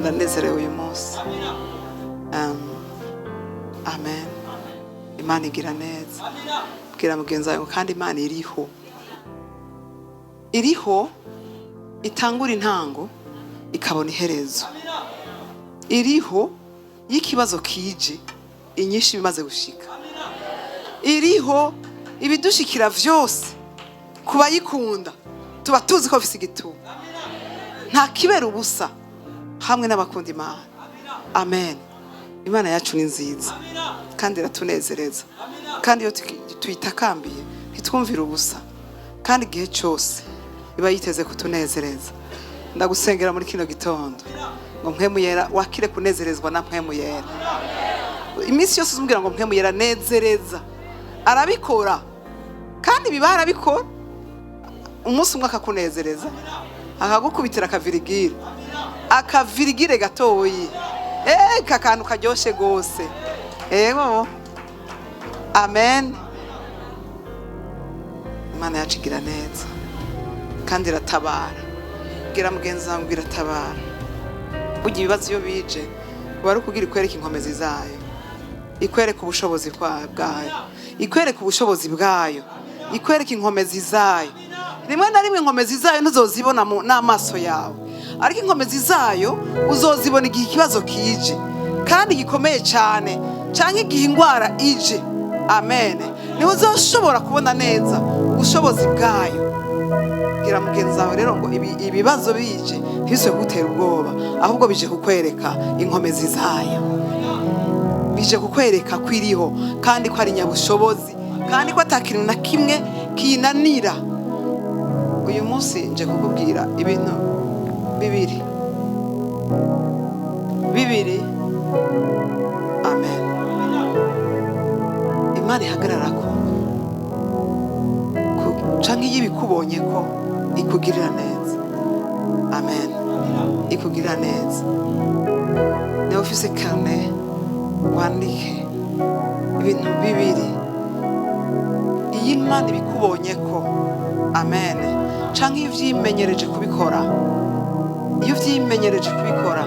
ndanezerewe uyu munsi. Amen. Imana igira neza. Bwira mugenzi wawe kandi Imana iriho itangura intango ikabona iherezo. Iriho y'ikibazo kije inyinshi bimaze gushika. Iriho ibidushikira vyose kubayikunda tuba tuzi ko bifise igituma. Nta kibera ubusa hamwe n'abakunda Imana. Amen. Imana yacu ni nziza kandi iratunezereza, kandi iyo tuyitakambiye ntitwumvira ubusa, kandi igihe cyose iba yiteze kutunezereza. Ndagusengera muri kino gitondo ngo mpwemu yera wakire kunezerezwa na mpwemu yera. Iminsi yose uzumbwira ngo mpwemu yera nezereza, arabikora kandi biba arabikora. Umunsi umwe akakunezereza, akagukubitira akavirigire gatoyi, kakantu karyoshe gose. Ego. Amen. Imana yacu igira neza kandi iratabara. Gira mugenzi wawe ngo iratabara. Burya ibibazo iyo bije wari kugira ikwereka inkomezi zayo, ikwereka ubushobozi bwayo, ikwereka ubushobozi bwayo, ikwereka inkomezi zayo. Rimwe na rimwe inkomezi zayo ntuzozibona n'amaso yawe, ariko inkomezi zayo uzozibona igihe ikibazo kije kandi gikomeye cyane, cyangwa igihe indwara ije. Amen. Niho uzoshobora kubona neza ubushobozi bwayo. Gira mugenzi wawe rero ngo ibibazo bije ntibise gutera ubwoba, ahubwo bije kukwereka inkomezi zayo, bije kukwereka ko iriho kandi ko ari nyabushobozi, kandi ko atakintu na kimwe kinanira. Uyu munsi nje kukubwira ibintu bibiri. Amen. Imana ihagarara ko canke yibikubonye ko ikugirira neza. Amen. Ikugirira neza. Ne ufise kane wandike ibintu bibiri. Iyi Imana ibikubonye ko, amen, canke ivyimenyereje kubikora, iyo vyimenyereje kubikora,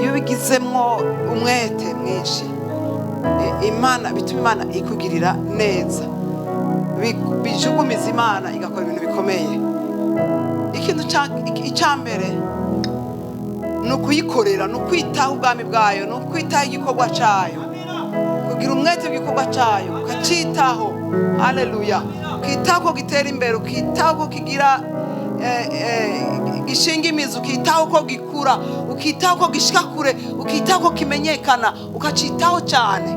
iyo bigizemwo umwete mwinshi, Imana bituma Imana ikugirira neza, bijugumiza Imana igakora ibintu bikomeye. Ikintu icambere nukuyikorera, nukwitaho ubwami bwayo, nukwitaho igikorwa cayo, kugira umwete w'igikorwa cayo ukacitaho. Haleluya. Ukitaho ko gitera imbere, ukitaho ko kigira gishinga imizi, ukitaho ko gikura, ukitaho ko gishika kure, ukitaho ko kimenyekana, ukacitaho cyane.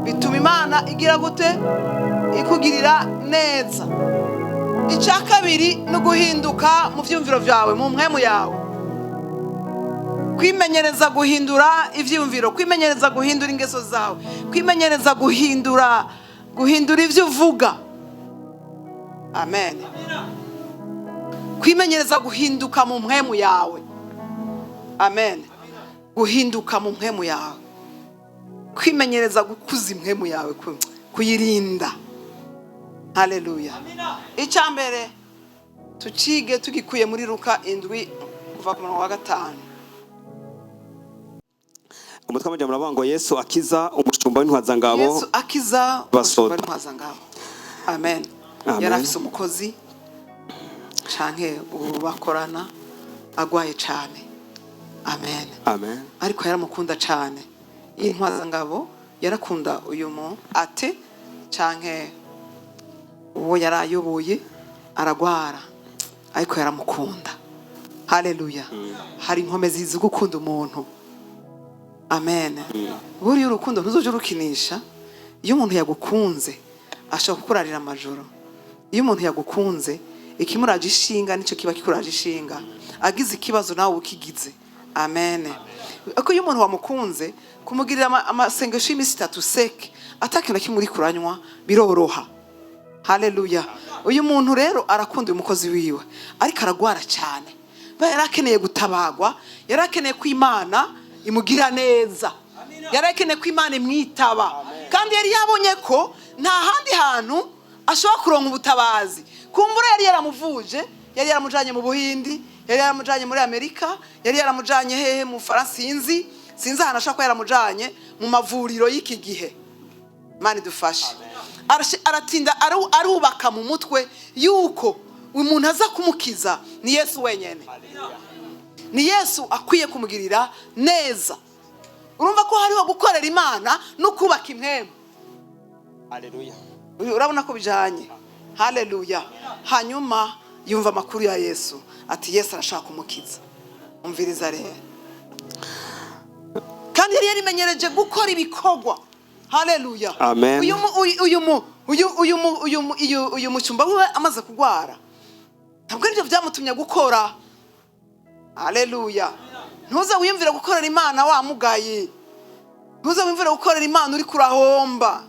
Bituma Imana igira gute? Ikugirira neza. Icya kabiri no guhinduka mu vyumviro vyawe, mu mpwemu yawe. Kwimenyereza guhindura ivyumviro, kwimenyereza guhindura ingeso zawe, kwimenyereza guhindura ivyo uvuga. Amen. Kwimenyereza guhinduka mu mpwemu yawe. Amen. Guhinduka mu mpwemu yawe, kwimenyereza gukuza impwemu yawe, kuyirinda. Haleluya. Icambere tucige tugikuye muri Luka 7 kuva ku murongo wa 5. Umutwe w'amajambo uravuga ngo Yesu akiza umushumba w'intwazangabo. Yesu akiza umushumba w'intwazangabo. Amen. Yarafise umukozi canke bakorana agwaye cane. Amen. Amen. Ariko yaramukunda cane. Intwazangabo yarakunda uyu ate canke uwo yarayoboye aragwara, ariko yaramukunda. Haleluya. Hari inkomezi zo gukunda umuntu. Amen. Buri urukundo ntuzoje urukinisha. Iyo umuntu yagukunze ashaka kukurarira amajoro. Iyo umuntu yagukunze ikimuraje ishinga nico kiba kikuraje ishinga. Agize ikibazo nawe ukigize. Amen. Ako iyo umuntu wamukunze kumugirira amasengesho y'imisi 3 seke atakintu kimuri kuranywa biroroha. Haleluya. Uyu muntu rero arakunda umukozi wiwe, ariko aragwara cyane. Yarakeneye gutabagwa, yarakeneye ko Imana imugira neza, yarakeneye ko Imana imwitaba. kandi yari yabonye ko nta handi hantu ashobora kuronka ubutabazi. Kumbura yari yaramuvuje, yari yaramujanye mu Buhindi, yari yaramujanye muri Amerika, yari yaramujanye hehe mu Faransa, sinzi ahantu ashaka ko yaramujanye mu mavuriro y'iki gihe. Imana idufashe. Aratinda arubaka mu mutwe yuko umuntu aza kumukiza ni Yesu wenyene. Ni Yesu akwiye kumugirira neza. Urumva ko hariho gukorera Imana no kubaka impwemu. Haleluya. Urabona ko bijanye. Haleluya. Hanyuma yumva amakuru ya Yesu ati Yesu arashaka kumukiza. Umviriza rero. Kandi yari yarimenyereje gukora ibikorwa. Haleluya. Amen. Uyu mucumba wiwe amaze kugwara, ntabwo aribyo byamutumye gukora. Haleluya. Ntuze wiyumvira gukorera Imana wamugaye. Ntuze wiyumvira gukorera Imana uri kurahomba.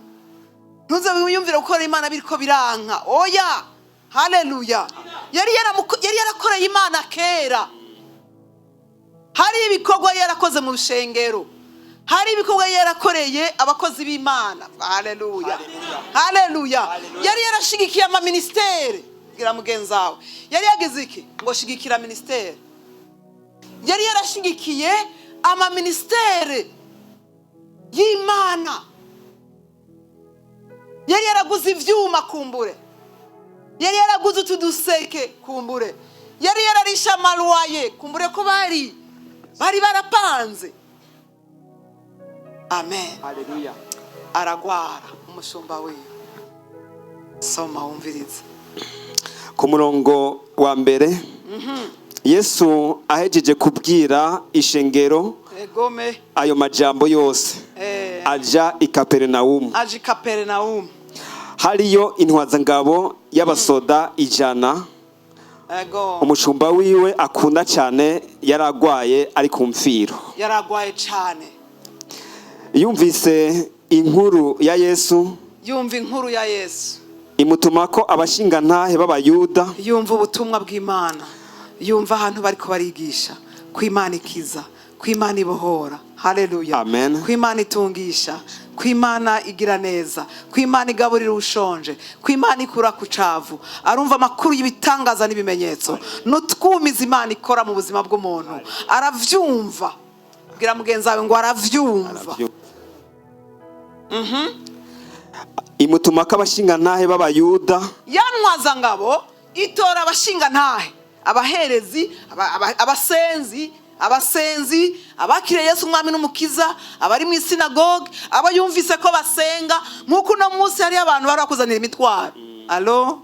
Ntuze wiyumvira gukorera Imana biriko biranka. Oya. Haleluya. Yari yarakoreye Imana kera. Hari ibikorwa yarakoze mu rushengero. Hari ibikorwa yarakoreye abakozi b'Imana. Haleluya. Haleluya. Yari yarashigikiye ama ministere. Gira mugenzi wawe. Yari yagize iki? Ngo shigikira ministere. Yari yarashigikiye ama ministere y'Imana. Yari yaraguze ivyuma kumbure. Yari yaraguze utuduseke kumbure. Yari yararisha malwaye kumbure ko bari barapanze. Amen. Haleluya. Aragwara umushumba wiwe. Soma wumvirize. Ku murongo wa mbere, Yesu ahejeje kubwira ishengero ayo majambo yose, aja i Kaperinaumu. Hariyo intwazangabo y'abasoda 100. Umushumba wiwe akunda cyane yaragwaye ari ku mfiro. Yaragwaye cyane. Yumvise inkuru ya Yesu. Yumva inkuru ya Yesu. Imutuma ko abashingantahe b'Abayuda. Yumva ubutumwa bw'Imana. Yumva ahantu bariko barigisha ku Imana ikiza, ku Imana ibohora. Haleluya. Amen. Ku Imana itungisha, ku Imana igira neza, ku Imana igaburira ushonje, ku Imana ikura ku cavu. Arumva amakuru y'ibitangaza n'ibimenyetso n'utwumiza Imana ikora mu buzima bw'umuntu. Aravyumva. Bwira mugenzi wawe ngo aravyumva. Imutuma ko abashingantahe b'Abayuda. Yantwaza ngabo itora abashingantahe, abaherezi, abasenzi, abakiriye Yesu umwami n'umukiza, abari mu sinagogue, abayumvise ko basenga. Nkuko no munsi hari abantu bari bakuzanira imitwaro. Allo?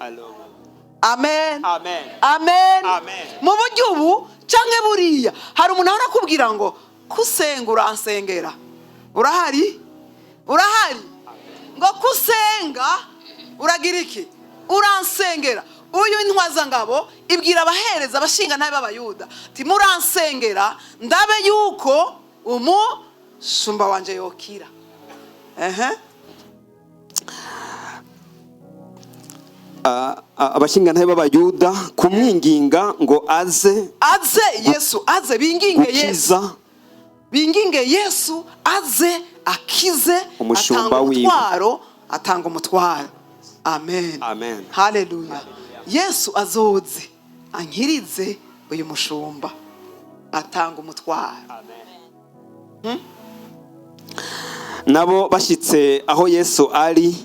Amen. Amen. Amen. Amen. Mu buryo ubu canke buriya hari umuntu arakubwira ngo kusenga uransengera. Urahari? Ngo kusenga uragira iki? Uransengera. Uyu intwaza ngabo ibwira abahereza abashingantahe b'Abayuda ati muransengera ndabe yuko umushumba wanje yokira. Abashingantahe b'Abayuda kumwinginga ngo aze Yesu aze binginge Yesu. Binginge Yesu aze akize umushumba wiwe. Atanga umutwaro. Amen. Amen. Haleluya. Yesu azoze ankirize uyu mushumba atanga umutwaro. Amen. Nabo bashitse aho Yesu ari.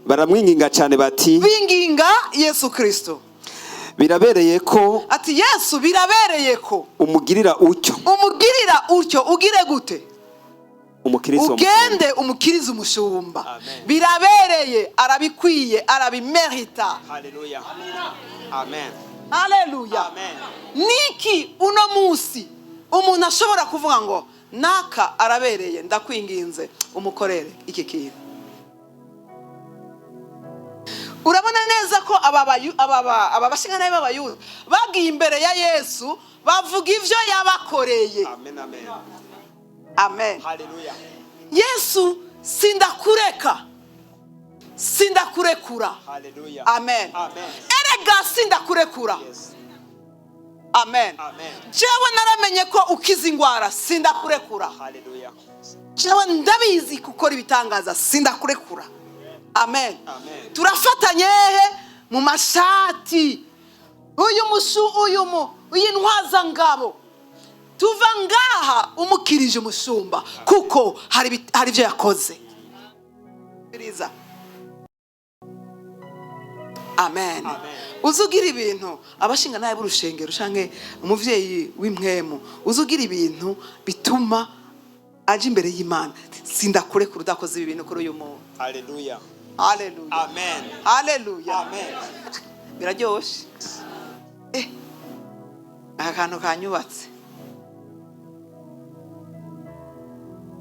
Baramwinginga cyane bati. Binginga Yesu Kristo. Birabereye ko ati Yesu birabereye ko umugirira utyo. Ugire gute? Ugende umukiriza umushumba. Birabereye, arabikwiye, arabimerita. Haleluya. Amen. Haleluya. Amen. Niki uno munsi umuntu ashobora kuvuga ngo naka arabereye ndakwinginze umukorere iki kintu? Urabona neza ko aba bashingantahe b'Abayuda bagiye imbere ya Yesu bavuga ivyo yabakoreye. Amen. Amen. Amen. Haleluya. Yesu sindakurekura. Haleluya. Amen. Amen. Erega sindakurekura. Yes. amen. Jewe naramenye ko ukiza ingwara sindakurekura. Hallelujah. Jewe ndabizi gukora ibitangaza sindakurekura. Amen. Turafatanye mu mashati. Uyu ntwaza ngabo. Tuva ngaha umukirije umushumba kuko hari ibyo yakoze. Amen. Uzugira ibintu abashinga naye b'urushengero canke umuvyeyi w'impwemu uzugira ibintu bituma aje imbere y'Imana. Sindakurekura udakoze ibi bintu kuri uyu muntu. Hallelujah. Hallelujah. Amen. Hallelujah. Amen. Biraryoshe. Akantu kanyubatse.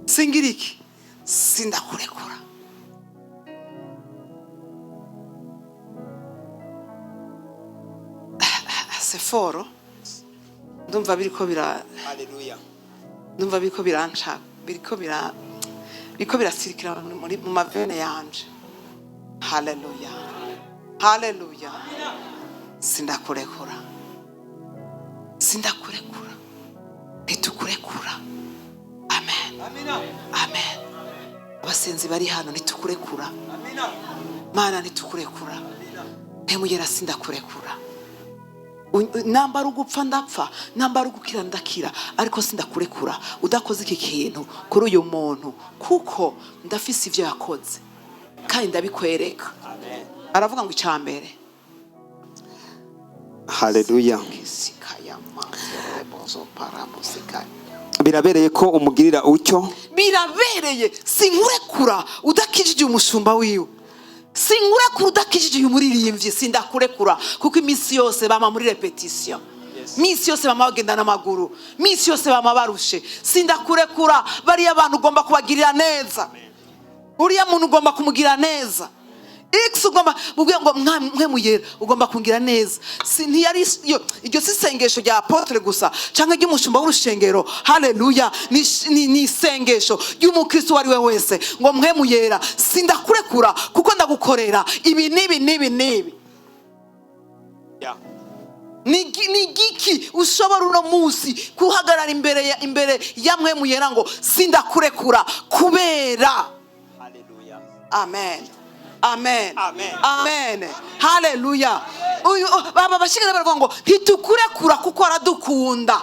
Singiriki. Sindakurekura. Seforo. Ndumva biriko bira. Hallelujah. Ndumva biriko biranca. Biriko birasirikira mu mavene yanje. Hallelujah. Hallelujah. Sindakurekura. Sindakurekura. Ntitukurekura. Amen. Amen. Abasenzi bari hano ntitukurekura. Mana ntitukurekura. Mpemugera sindakurekura. Nambara ugupfa ndapfa, nambara ugukira ndakira, ariko sindakurekura udakoze iki kintu kuri uyu muntu kuko ndafise ivyo yakoze kandi ndabikwereka. Aravuga ngo icambere. Hallelujah. Birabereye ko umugirira utyo. Birabereye sinkurekura udakijije umushumba wiwe. Sinkurekura udakijije uyu muririmbyi sindakurekura kuko iminsi yose bama muri repetition. Minsi yose bama bagenda n'amaguru. Minsi yose bama barushe. Sindakurekura bari abantu ugomba kubagirira neza. Uriya muntu ugomba kumugirira neza. X ugomba ubwiye ngo mwemuyera ugomba kungira neza. Ntiyari iryo sisengesho rya apotre gusa canke ry'umushumba w'urushengero. Hallelujah. Ni isengesho y'umukristo wari we wese ngo mwemuyera sindakurekura kuko ndagukorera ibi nibi. Ni giki ushobora uno munsi kuhagarara imbere ya mwemuyera ngo sindakurekura kubera. Hallelujah. Amen. Amen. Amen. Amen. Hallelujah. Baba bashikira baravuga ngo ntitukurekura kuko aradukunda.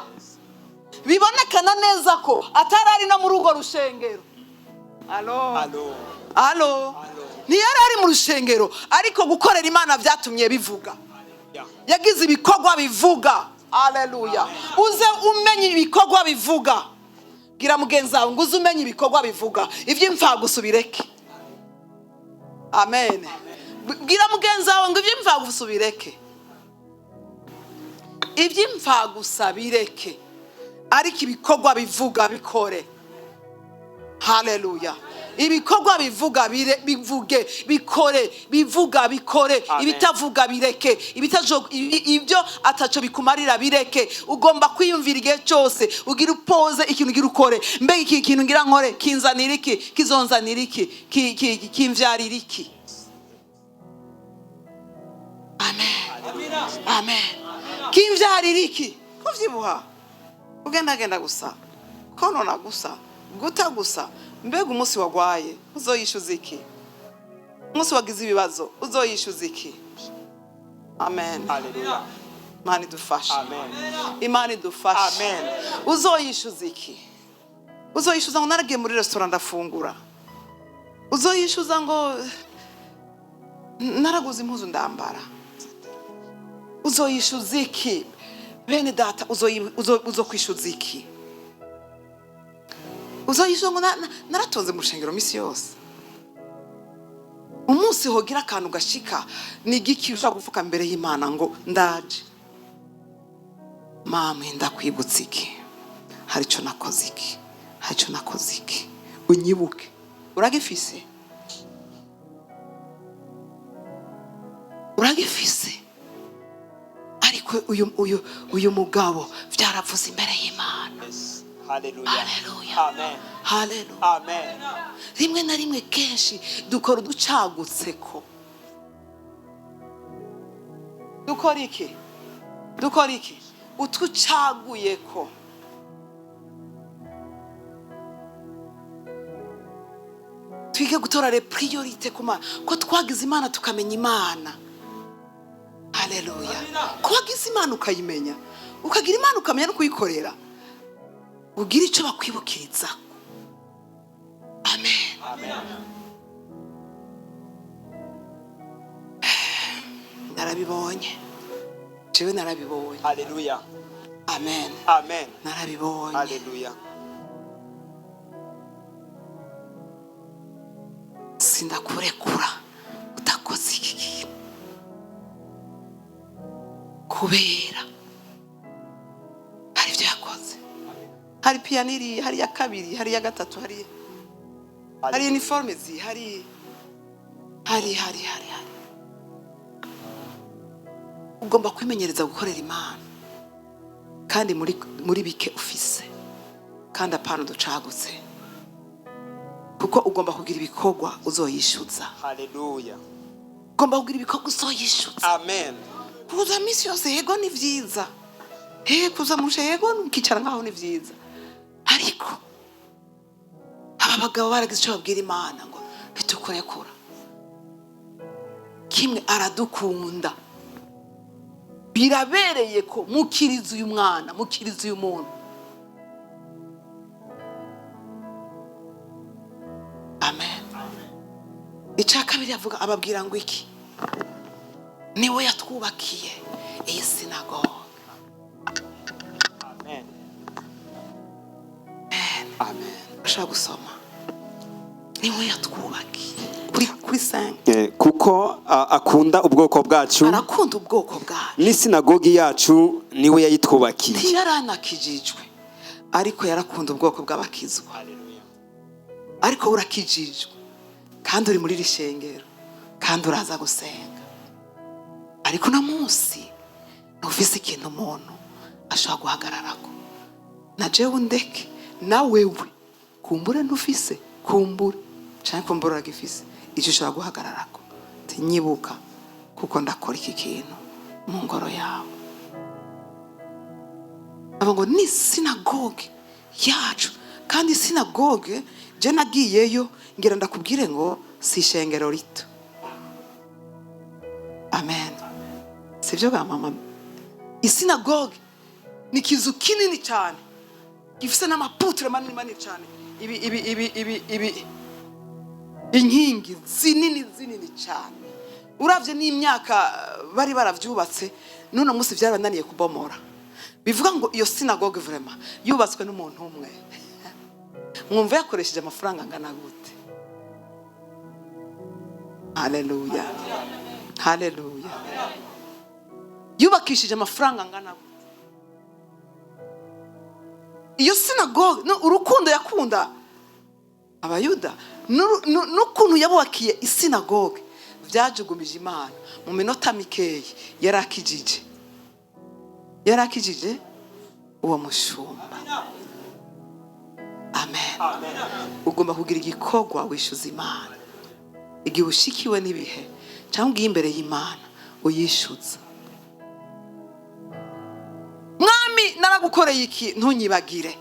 Bibonekana neza ko atarari no mu rugo rushengero. Allo. Ntiyari ari mu rushengero ariko gukorera Imana byatumye bivuga. Yagize ibikorwa bivuga. Hallelujah. Uze umenye ibikorwa bivuga. Gira mugenzi wawe ngo uze umenye ibikorwa bivuga. Ivy'imfa gusubireke. Amen. Gira mugenzi wawe ngo ivy'imfa gusubireke. Ivy'imfa gusabireke. Ariko ibikorwa bivuga bikore. Hallelujah. Ibikorwa bivuga bivuge bikore bivuga bikore. Ibitavuga bireke ibyo ataco bikumarira bireke. Ugomba kwiyumvira igihe cyose ugira upoze ikintu ugira ukore. Mbe iki kintu ngira nkore kinzanira iki kizonzanira iki kimvyarira iki. Amen. Kimvyarira iki kuvyibuha ugenda gusa konona gusa guta gusa. Mbega umunsi wagwaye uzoyishuza iki? Umunsi wagize ibibazo uzoyishuza iki? Amen. Hallelujah. Imana idufashe. Amen. Imana idufashe. Amen. Uzoyishuza iki? Uzoyishuza ngo naragiye muri restaurant ndafungura. Uzoyishuza ngo naraguze impuzu ndambara. Uzoyishuza iki? Bene data uzokwishuza iki? Uzoyishuza ngo naratonze mu rushengero misi yose. Umunsi hogira akantu gashika ni giki ushaka gufuka mbere y'Imana ngo ndaje. Mama ndakwibutsa iki? Hari ico nakoze iki? Hari ico nakoze iki? Unyibuke. Uragifise? Uragifise? Ariko uyu mugabo vyaravuze imbere y'Imana. Hallelujah. Hallelujah. Amen. Hallelujah. Amen. Rimwe na rimwe kenshi dukora uducagutseko. Dukora iki? utwucaguye ko twige gutora priorite ku Mana, ko twagize Imana tukamenya Imana. Haleluya. Ko wagize Imana ukayimenya, ukagira Imana ukamenya no kuyikorera, ugira icyo bakwibukiriza. Amen. Narabibonye. Jewe narabibonye. Haleluya. Amen. Amen. Narabibonye. Haleluya. Sindakurekura utakoze iki kintu, kubera hari ibyo yakoze. Hari piyaniri, hari ya kabiri, hari ya gatatu, hari uniforme hari ugomba kwimenyereza gukorera Imana, kandi muri bike ufise, kandi apana ducagutse, kuko ugomba kugira ibikorwa uzoyishuza. Haleluya. Ugomba kugira ibikorwa uzoyishuza. Amen. Kuza misi yose yego ni vyiza, kuza mushe yego ukicara ngaho ni vyiza, ariko aba bagabo baragize icyo babwira Imana ngo bitukurekura. Kimwe aradukunda, birabereye ko mukiriza uyu mwana, mukiriza uyu muntu. Amen. Icya kabiri avuga, ababwira ngo iki? Niwe yatwubakiye iyi sinagoge. Amen. Amen. Ushaka gusoma? Niwe yatwubakiye kuri 5. Kuko akunda ubwoko bwacu, arakunda ubwoko bwacu, n'isinagogi yacu niwe yayitwubakiye. Ntiyaranakijijwe, ariko yarakunda ubwoko bw'abakizwa. Ariko urakijijwe kandi uri muri rishengero kandi uraza gusenga, ariko na munsi ntufise ikintu umuntu ashobora guhagararako. Na jewe ndeke na wewe kumbure ntufise, kumbure canke kumbure uragifise icyo ushobora guhagararako. Nyibuka kuko ndakora iki kintu mu ngoro yawe. Ngo ni sinagoge yacu, kandi sinagoge je nagiyeyo ngira ndakubwire ngo si ishengero rito. Amen. Sivyo ga mama? Isinagoge ni kizu kinini cyane, gifise n'amaputre manini cyane, ibi inkingi zinini cyane. Uravye n'imyaka bari baravyubatse, none munsi byarabananiye kubomora. Bivuga ngo iyo sinagoge vraiment yubatswe n'umuntu umwe. Mwumva yakoresheje amafaranga angana gute? Haleluya. Haleluya. Yubakishije amafaranga angana gute? Iyo sinagoge no urukundo yakunda abayuda, n'ukuntu yabubakiye isinagoge byajugumije Imana mu minota mikeyi. Yarakijije uwo mushumba. Amen. Ugomba kugira igikorwa wishuza Imana, igihe ushikiwe n'ibihe cyangwa ugiye imbere y'Imana uyishuza. Mwami naragukoreye iki ntunyibagire,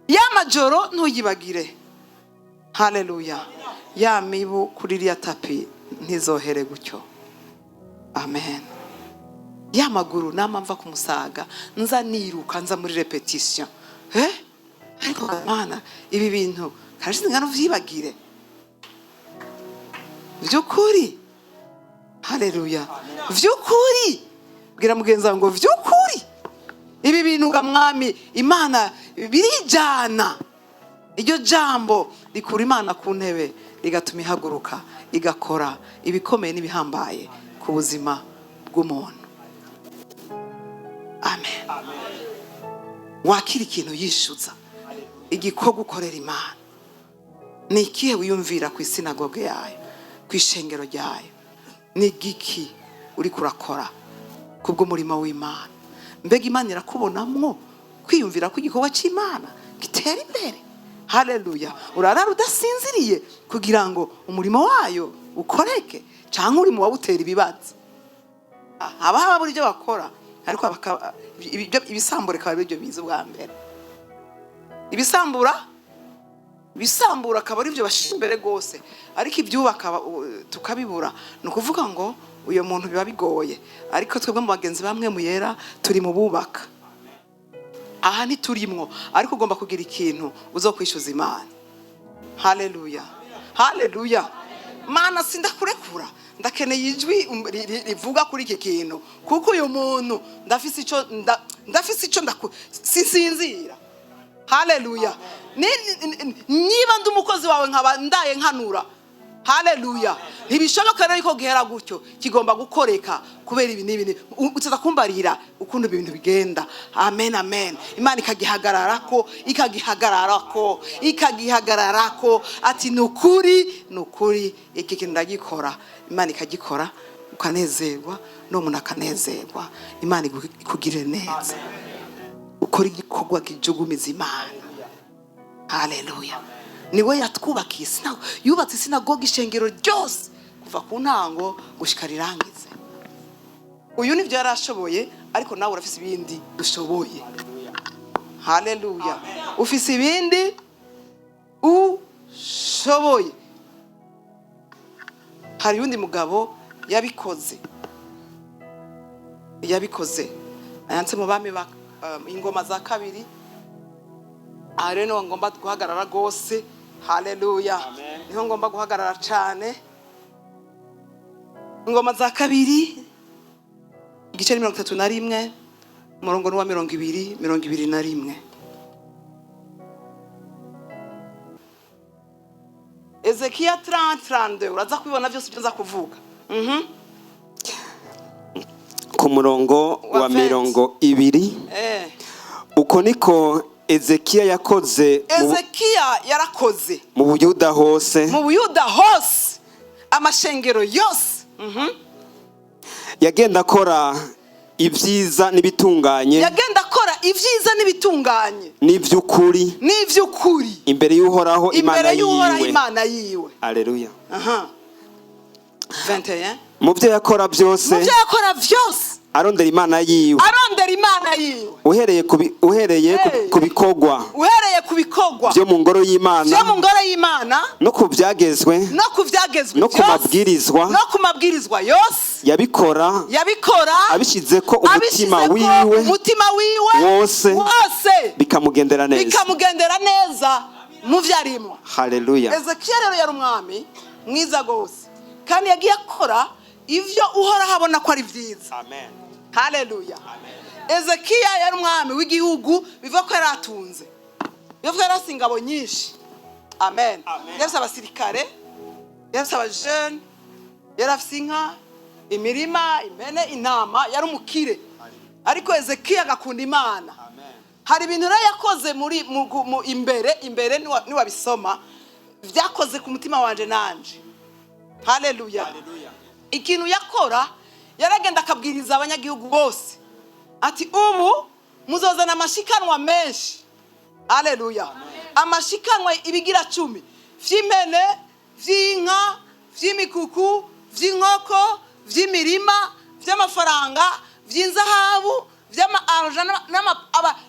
ya majoro ntuyibagire. Haleluya. Ya mibu kuri iriya tapi ntizohere gutyo. Amen. Ya maguru namamva kumusaga nza niruka nza muri repetition. Ariko Mana ibi bintu karashize ngano vyibagire vyukuri. Haleluya. Vyukuri. Bwira mugenza ngo vyukuri ibi bintu ga Mwami Imana birijana. Iryo jambo rikura Imana ku ntebe rigatuma ihaguruka igakora ibikomeye n'ibihambaye ku buzima bw'umuntu. Amen. Wakira ikintu yishuza, igikorwa ukorera Imana. Ni ikihe wiyumvira ku isinagoge yayo, ku ishengero ryayo? Ni giki uri kurakora kubw'umurimo w'Imana? Mbega Imana irakubonamwo kwiyumvira ku gikorwa cy'Imana gitera imbere? Haleluya. Urarara udasinziriye kugira ngo umurimo wayo ukoreke, cyangwa uri mu wawutera ibibazo? Aba buri byo bakora ariko ibisambura akaba aribyo biza bwa mbere. Ibisambura akaba aribyo bashira imbere rwose, ariko ibyubaka tukabibura. Ni ukuvuga ngo uyu muntu biba bigoye, ariko twebwe mu bagenzi bamwe mu yera turi mu bubaka. Aha ntiturimwo, ariko ugomba kugira ikintu uzokwishyuza Imana. Haleluya, haleluya. Mana sindakurekura, ndakeneye ijwi rivuga kuri iki kintu, kuko uyu muntu ndafise icyo sinsinzira. Haleluya. Niba ndi umukozi wawe nkaba ndaye nkanura, haleluya, ntibishoboka rero ko gihera gutyo, kigomba gukoreka kubera ibi n'ibi. Uzaza kumbarira ukuntu ibintu bigenda. Amen, amen. Imana ikagihagararako ati nukuri iki kintu ndagikora. Imana ikagikora ukanezerwa, n'umuntu akanezerwa. Imana ikugirire neza, ukora igikorwa kijugumiza Imana. Haleluya. Niwe yatwubakiye yubatse isinagogi ishengero ryose kuva ku ntango gushika rirangize. Uyu nivyo yarashoboye, ariko nawe urafise ibindi ushoboye. Haleluya. Ufise ibindi ushoboye. Hari undi mugabo yabikoze ayantse mu bami ingoma za kabiri. Areno ngomba guhagarara gose. Haleluya. Niho ngomba guhagarara cyane. Ingoma za kabiri igice 31 umurongo wa 21. Ezekiya 30:32 uraza kubibona byose byo nza kuvuga. Ku murongo wa 20. Uko niko Ezekiya yarakoze mu Buyuda hose, amashengero yose. Yagenda akora ibyiza n'ibitunganye, n'iby'ukuri imbere y'Uhoraho Imana yiwe. Haleluya. 21. Mu byo yakora byose arondera Imana yiwe. Uhereye ku bikorwa byo mu ngoro y'Imana, no ku byagezwe, no ku mabwirizwa yose yabikora abishyize ko umutima wiwe wose, bikamugendera neza mu vyarimo. Haleluya. Ezekiya rero yari umwami mwiza gose, kandi yagiye akora ivyo Uhoraho abona ko ari vyiza. Amen. Haleluya. Ezekiya yari umwami w'igihugu biva ko yaratunze, biva yarafise ingabo nyinshi. Amen. Yarafise abasirikare, yarafise abajene, yarafise inka, imirima, impene, intama. Yari umukire, ariko Ezekiya agakunda Imana. Hari ibintu rero yakoze muri imbere niwabisoma vyakoze ku mutima wanje nanje. Haleluya. Ikintu yakora, yaragenda akabwiriza abanyagihugu bose ati ubu muzozana amashikanwa menshi. Haleluya. Amashikanwa ibigira 10 vy'imene, vy'inka, vy'imikuku, vy'inkoko, vy'imirima, vy'amafaranga, vy'inzahabu, vy'ama-arja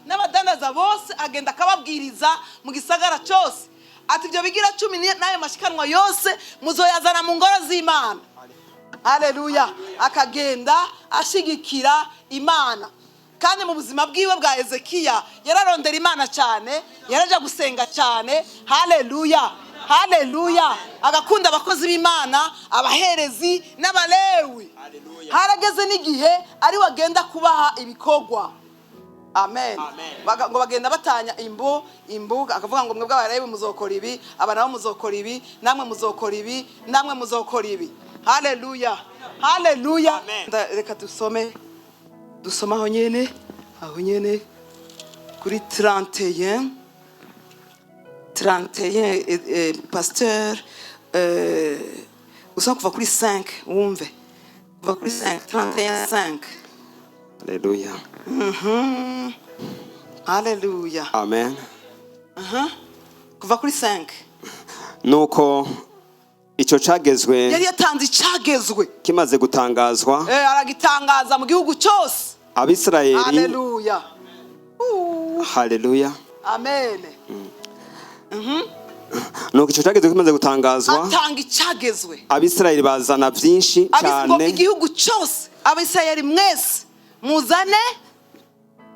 n'abadandaza bose. Agenda akababwiriza mu gisagara cyose ati ibyo bigira 10 n'ayo mashikanwa yose muzoyazana mu ngoro z'Imana. Haleluya. Akagenda ashigikira Imana, kandi mu buzima bwiwe bwa Ezekiya yararondera Imana cyane, yaraja gusenga cyane. Haleluya, haleluya. Agakunda abakozi b'Imana, abaherezi n'abalewi. Harageze n'igihe ari wagenda kubaha ibikorwa. Amen. Ngo bagenda batanya imbuga, akavuga ngo mwebwe abalewi muzokora ibi, abana muzokora ibi, namwe muzokora ibi, namwe muzokora ibi. Haleluya, haleluya. Reka dusoma aho nyene kuri 31 pasteur usanga kuva kuri 5 wumve, kuva kuri 5 31:5. Haleluya. Haleluya. Amen. Kuva kuri 5. Nuko icyo cagezwe yari yatanze icagezwe kimaze gutangazwa, aragitangaza mu gihugu cyose. Abisirayeli. Haleluya. Haleluya. Amen. Nuko icyo cyagezwe kimaze gutangazwa, atanga icyagezwe. Abisirayeli bazana byinshi cyane. Igihugu cyose Abisirayeli mwese muzane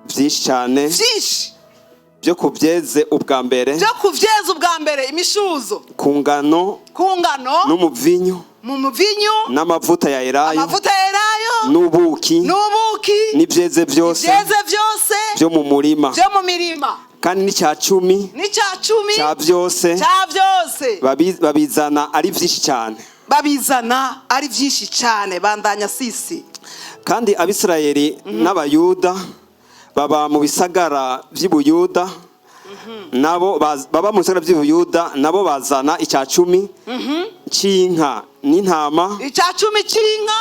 byinshi cyane. Byinshi. Byo kubyeze ubwa mbere. Byo kuvyeza ubwa mbere imishuzo. Ku ngano. N'umuvinyu. Mu muvinyu. N'amavuta ya elayo. Amavuta ya elayo. N'ubuki. N'ibyeze byose. Byo mu murima. Kandi n'icya cumi. Cya byose. Babizana ari byinshi cyane. Bandanya sisi. Kandi Abisirayeli n'Abayuda baba mu bisagara by'Ubuyuda, nabo baba mu bisagara by'Ubuyuda, nabo bazana icya cumi cy'inka n'intama. Icya cumi cy'inka,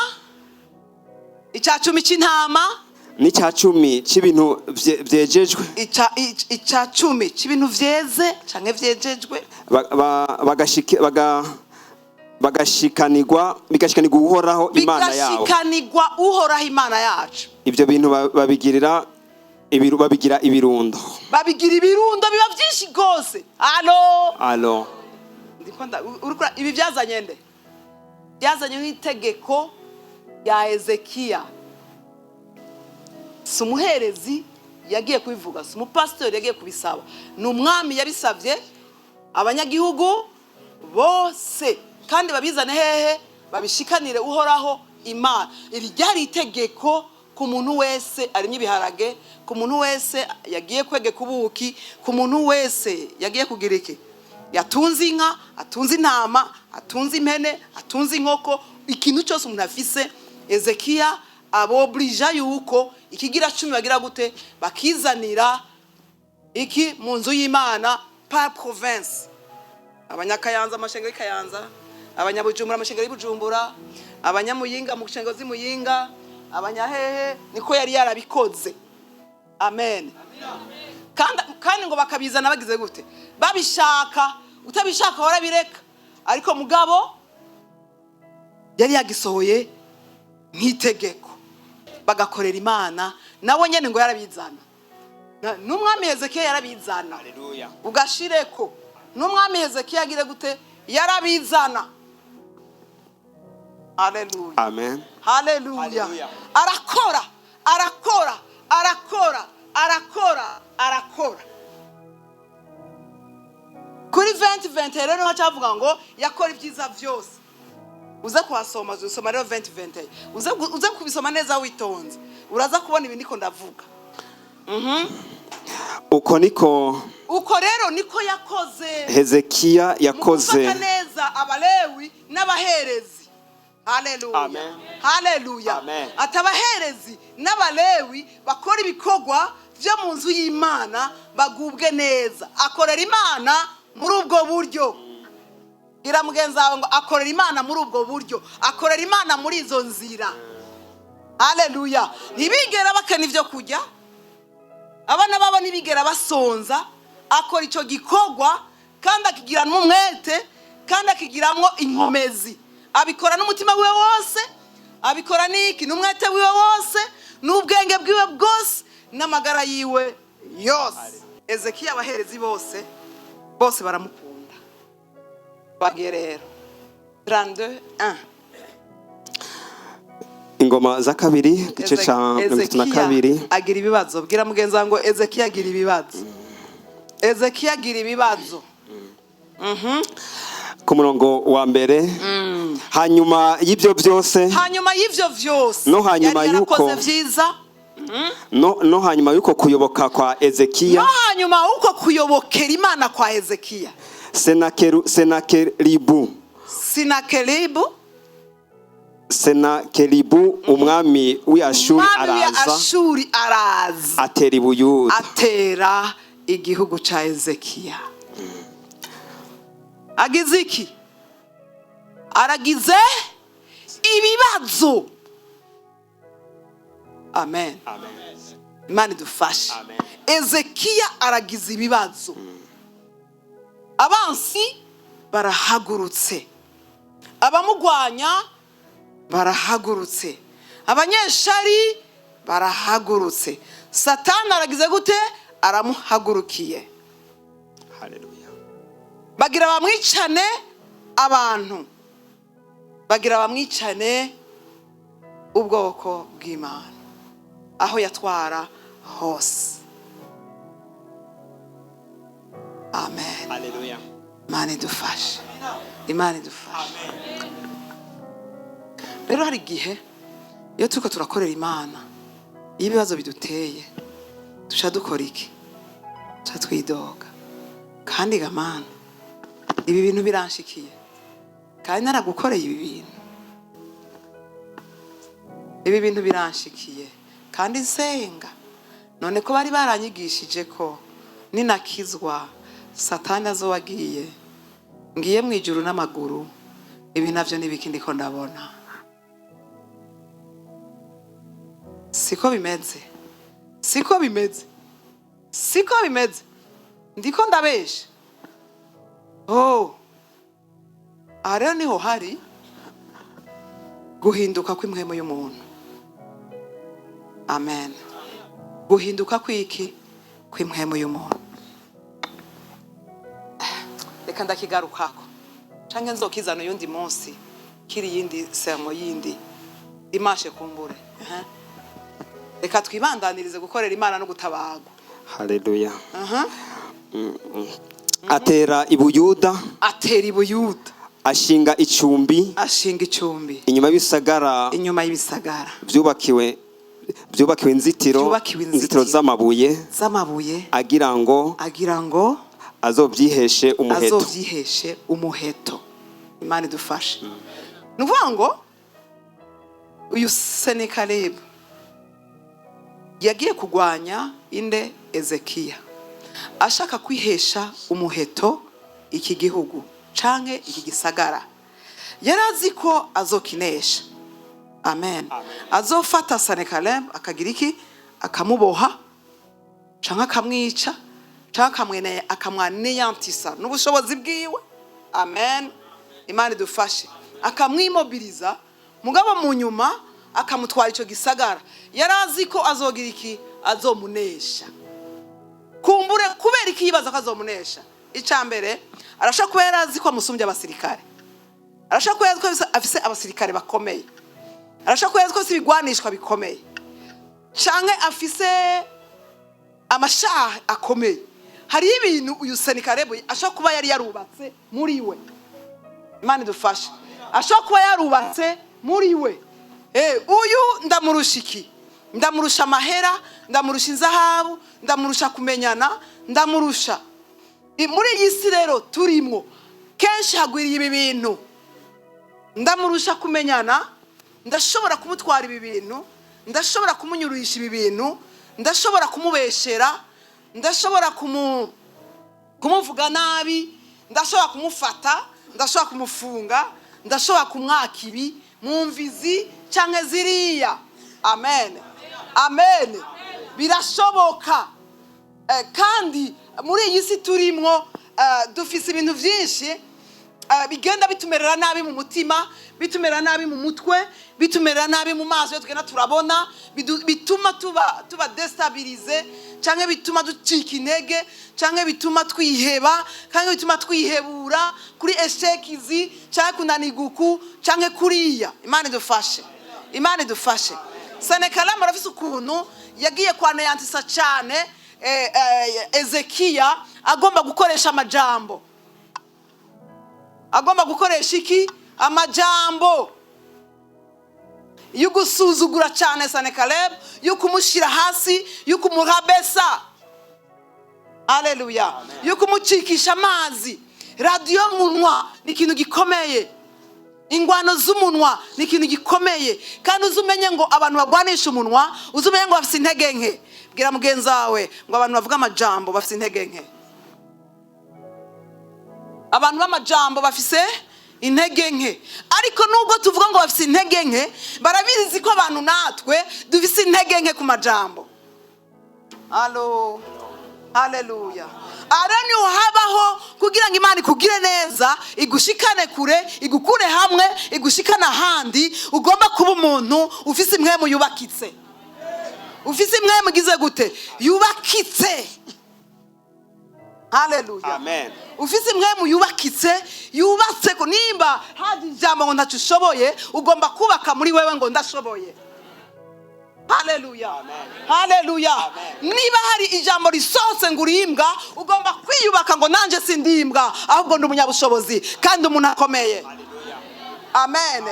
icya cumi cy'intama, n'icya cumi cy'ibintu byejejwe. Icya cumi cy'ibintu vyeze canke vyejejwe. Bigashikanirwa Uhoraho Imana yabo. Bigashikanirwa Uhoraho Imana yacu. Ibyo bintu babigira ibirundo. Babigira ibirundo biba byinshi gose. Alo. Ibi byazanye nde? Byazanye n'itegeko ya Ezekiya. Si umuherezi yagiye kubivuga, si umupastori yagiye kubisaba. Ni umwami yabisabye abanyagihugu bose. Kandi babizane hehe? Babishikanire Uhoraho Imana. Iri ryari itegeko ku muntu wese arimye ibiharage, ku muntu wese yagiye kwegeka ubuki, ku muntu wese yagiye kugira iki? Yatunze inka, atunze intama, atunze impene, atunze inkoko, ikintu cyose umuntu afise. Ezekiya abobrija yuko ikigira 10 bagira gute? Bakizanira iki mu nzu y'Imana par province. Abanyakayanza amashengero y'Ikayanza, abanyabujumbura amashengero y'Ibujumbura, abanyamuyinga mu shengero z'Imuyinga, abanyahehe, niko yari yarabikoze. Amen. Kandi ngo bakabizana bagize gute? Babishaka, utabishaka warabireka. Ariko mugabo yari yagisohoye nk'itegeko. Bagakorera Imana, nawe nyene ngo yarabizana. N'umwami Hezekiya yarabizana. Haleluya. Ugashireko. N'umwami Hezekiya agire gute? Yarabizana. Haleluya. Amen. Haleluya. Arakora. Kuri 2020 rero hacavuga ngo yakora ibyiza byose. Uza kuhasoma, uzosoma rero 2020. Uza kubisoma neza witonze. Uraza kubona ibi ndiko ndavuga. Uko rero niko yakoze. Hezekiya yakoze. Mufata neza abalewi n'abaherezi. Haleluya. Amen. Haleluya. Amen. Atabaherezi n'abalewi bakora ibikorwa byo mu nzu y'Imana bagubwe neza. Akorera Imana muri ubwo buryo. Gira mugenza ngo akorera Imana muri ubwo buryo. Akorera Imana muri izo nzira. Haleluya. Ntibigera bakena ivyo kujya. Abana babo ntibigera basonza. Akora ico gikorwa kandi akigira n'umwete kandi akigiramwo inkomezi. Abikora n'umutima wiwe wose, abikora n'iki n'umwete wiwe wose, n'ubwenge bwiwe bwose, n'amagara yiwe yose. Ezekiya abaherezi bose baramukunda. Bagiye rero 32:1. Ingoma za kabiri gice ca 22. Agira ibibazo. Bwira mugenza ngo Ezekiya agira ibibazo. Ezekiya agira ibibazo. Ku murongo wa mbere. Hanyuma y'ivyo byose. No hanyuma yuko vyiza. No hanyuma yuko kuyoboka kwa Ezekiya. No hanyuma uko kuyobokera Imana kwa Ezekiya. Senakeribu umwami w'Ashuri araza. Atera Ubuyuda. Atera igihugu ca Ezekiya. Agize iki? Aragize ibibazo. Amen. Imana idufashe. Ezekiya aragize ibibazo. Abansi barahagurutse. Abamugwanya barahagurutse. Abanyeshari barahagurutse. Satani aragize gute? Aramuhagurukiye. Haleluya. Bagira bamwicane abantu, bagira bamwicane ubwoko bw'Imana aho yatwara hose. Amen. Haleluya. Imana idufashe, Imana idufashe. Rero hari igihe iyo turiko turakorera Imana, iyo ibibazo biduteye duca dukora iki? Duca twidoga. Kandi gamana, ibi bintu biranshikiye, kandi naragukoreye ibi bintu biranshikiye, kandi nsenga. None ko bari baranyigishije ko ninakizwa Satani azowagiye, ngiye mu ijuru n'amaguru, ibi navyo nibiki ndiko ndabona? Siko bimeze, siko bimeze, siko bimeze. Ndiko ndabesha. Aha rero niho hari guhinduka kw'impwemu y'umuntu. Amen. Guhinduka kw'iki? Kw'impwemu y'umuntu. Reka ndakigarukako, canke nzokizana uyundi munsi, kiri yindi sermo yindi imashe kumbure. Reka twibandanirize gukorera Imana no gutabagwa. Haleluya. Atera ibuyuda, ashinga icumbi inyuma y'ibisagara byubakiwe inzitiro z'amabuye agira ngo azobyiheshe umuheto. Imana idufashe. Nuvuga ngo uyu Senakeribu yagiye kugwanya inde? Ezekiya, ashaka kwihesha umuheto iki gihugu canke iki gisagara. Yarazi ko azokinesha. Amen. Azofata Senakeribu akagira iki? Akamuboha canke akamwica canke akamwaneyantisa n'ubushobozi bwiwe. Amen. Imana idufashe. Akamwimobiliza, mugabo mu nyuma akamutwara ico gisagara. Yarazi ko azogira iki? Azomunesha. Kumbure kubera iki yibaza ko azomunesha? Icambere, arashaka kuba yarazi ko amusumbya abasirikare. Arashaka kuba yarazi ko afise abasirikare bakomeye. Arashaka kuba yarazi ko afise ibigwanishwa bikomeye. Canke afise amashaha akomeye. Hari ibintu uyu Senakeribu ashaka kuba yari yarubatse muri we. Imana idufashe. Ashaka kuba yarubatse muri we. Uyu ndamurusha iki? Ndamurusha amahera, ndamurusha inzahabu, ndamurusha kumenyana, ndamurusha. Muri iyi si rero turimo kenshi hagwiriye ibi bintu. Ndamurusha kumenyana, ndashobora kumutwara ibi bintu, ndashobora kumunyuruhisha ibi bintu, ndashobora kumubeshera, ndashobora kumuvuga nabi, ndashobora kumufata, ndashobora kumufunga, ndashobora kumwaka ibi mu mvizi canke ziriya. Amen. Amen. Birashoboka. Kandi muri iyi si turimwo dufise ibintu vyinshi bigenda bitumerera nabi mu mutima, bitumerera nabi mu mutwe, bitumerera nabi mu maso yo tugenda turabona, bituma tuba destabilize, canke bituma ducika intege, canke bituma twiheba, canke bituma twihebura kuri eshekizi, canke kunaniguku, canke kuriya. Imana idufashe. Imana idufashe. Senakeribu arafise ukuntu yagiye kwaneyantisa cane Ezekiya, agomba gukoresha amajambo. Agomba gukoresha iki? Amajambo. Yugusuzugura cane Senakeribu, yukumushira hasi, yukumurabesa. Haleluya. Yukumucikisha amazi. Radio munwa ni ikintu gikomeye. Ingwano z'umunwa ni ikintu gikomeye. Kandi uzumenye ngo abantu bagwanisha umunwa, uzumenye ngo bafise intege nke. Bwira mugenzi wawe ngo abantu bavuga amajambo bafise intege nke. Abantu b'amajambo bafise intege nke. Ariko nubwo tuvuga ngo bafise intege nke, barabizi ko abantu natwe dufise intege nke ku majambo. Haleluya. Arani uhabaho kugira ngo Imana ikugire neza, igushikane kure, igukure hamwe, igushikana handi, ugomba kuba umuntu ufise impwemu yubakitse. ufise imwe mugize gute yubakitse. Haleluya. Amen. Ufise imwe mu yubakitse yubatse ko nimba haje ijambo ngo ntacyo ushoboye ugomba kubaka muri wewe ngo ndashoboye. Haleluya. Haleluya. Niba hari ijambo risohotse ngo urimbwa ugomba kwiyubaka ngo nanje sindimbwa ahubwo ndi umunyabushobozi kandi umuntu akomeye. Amen.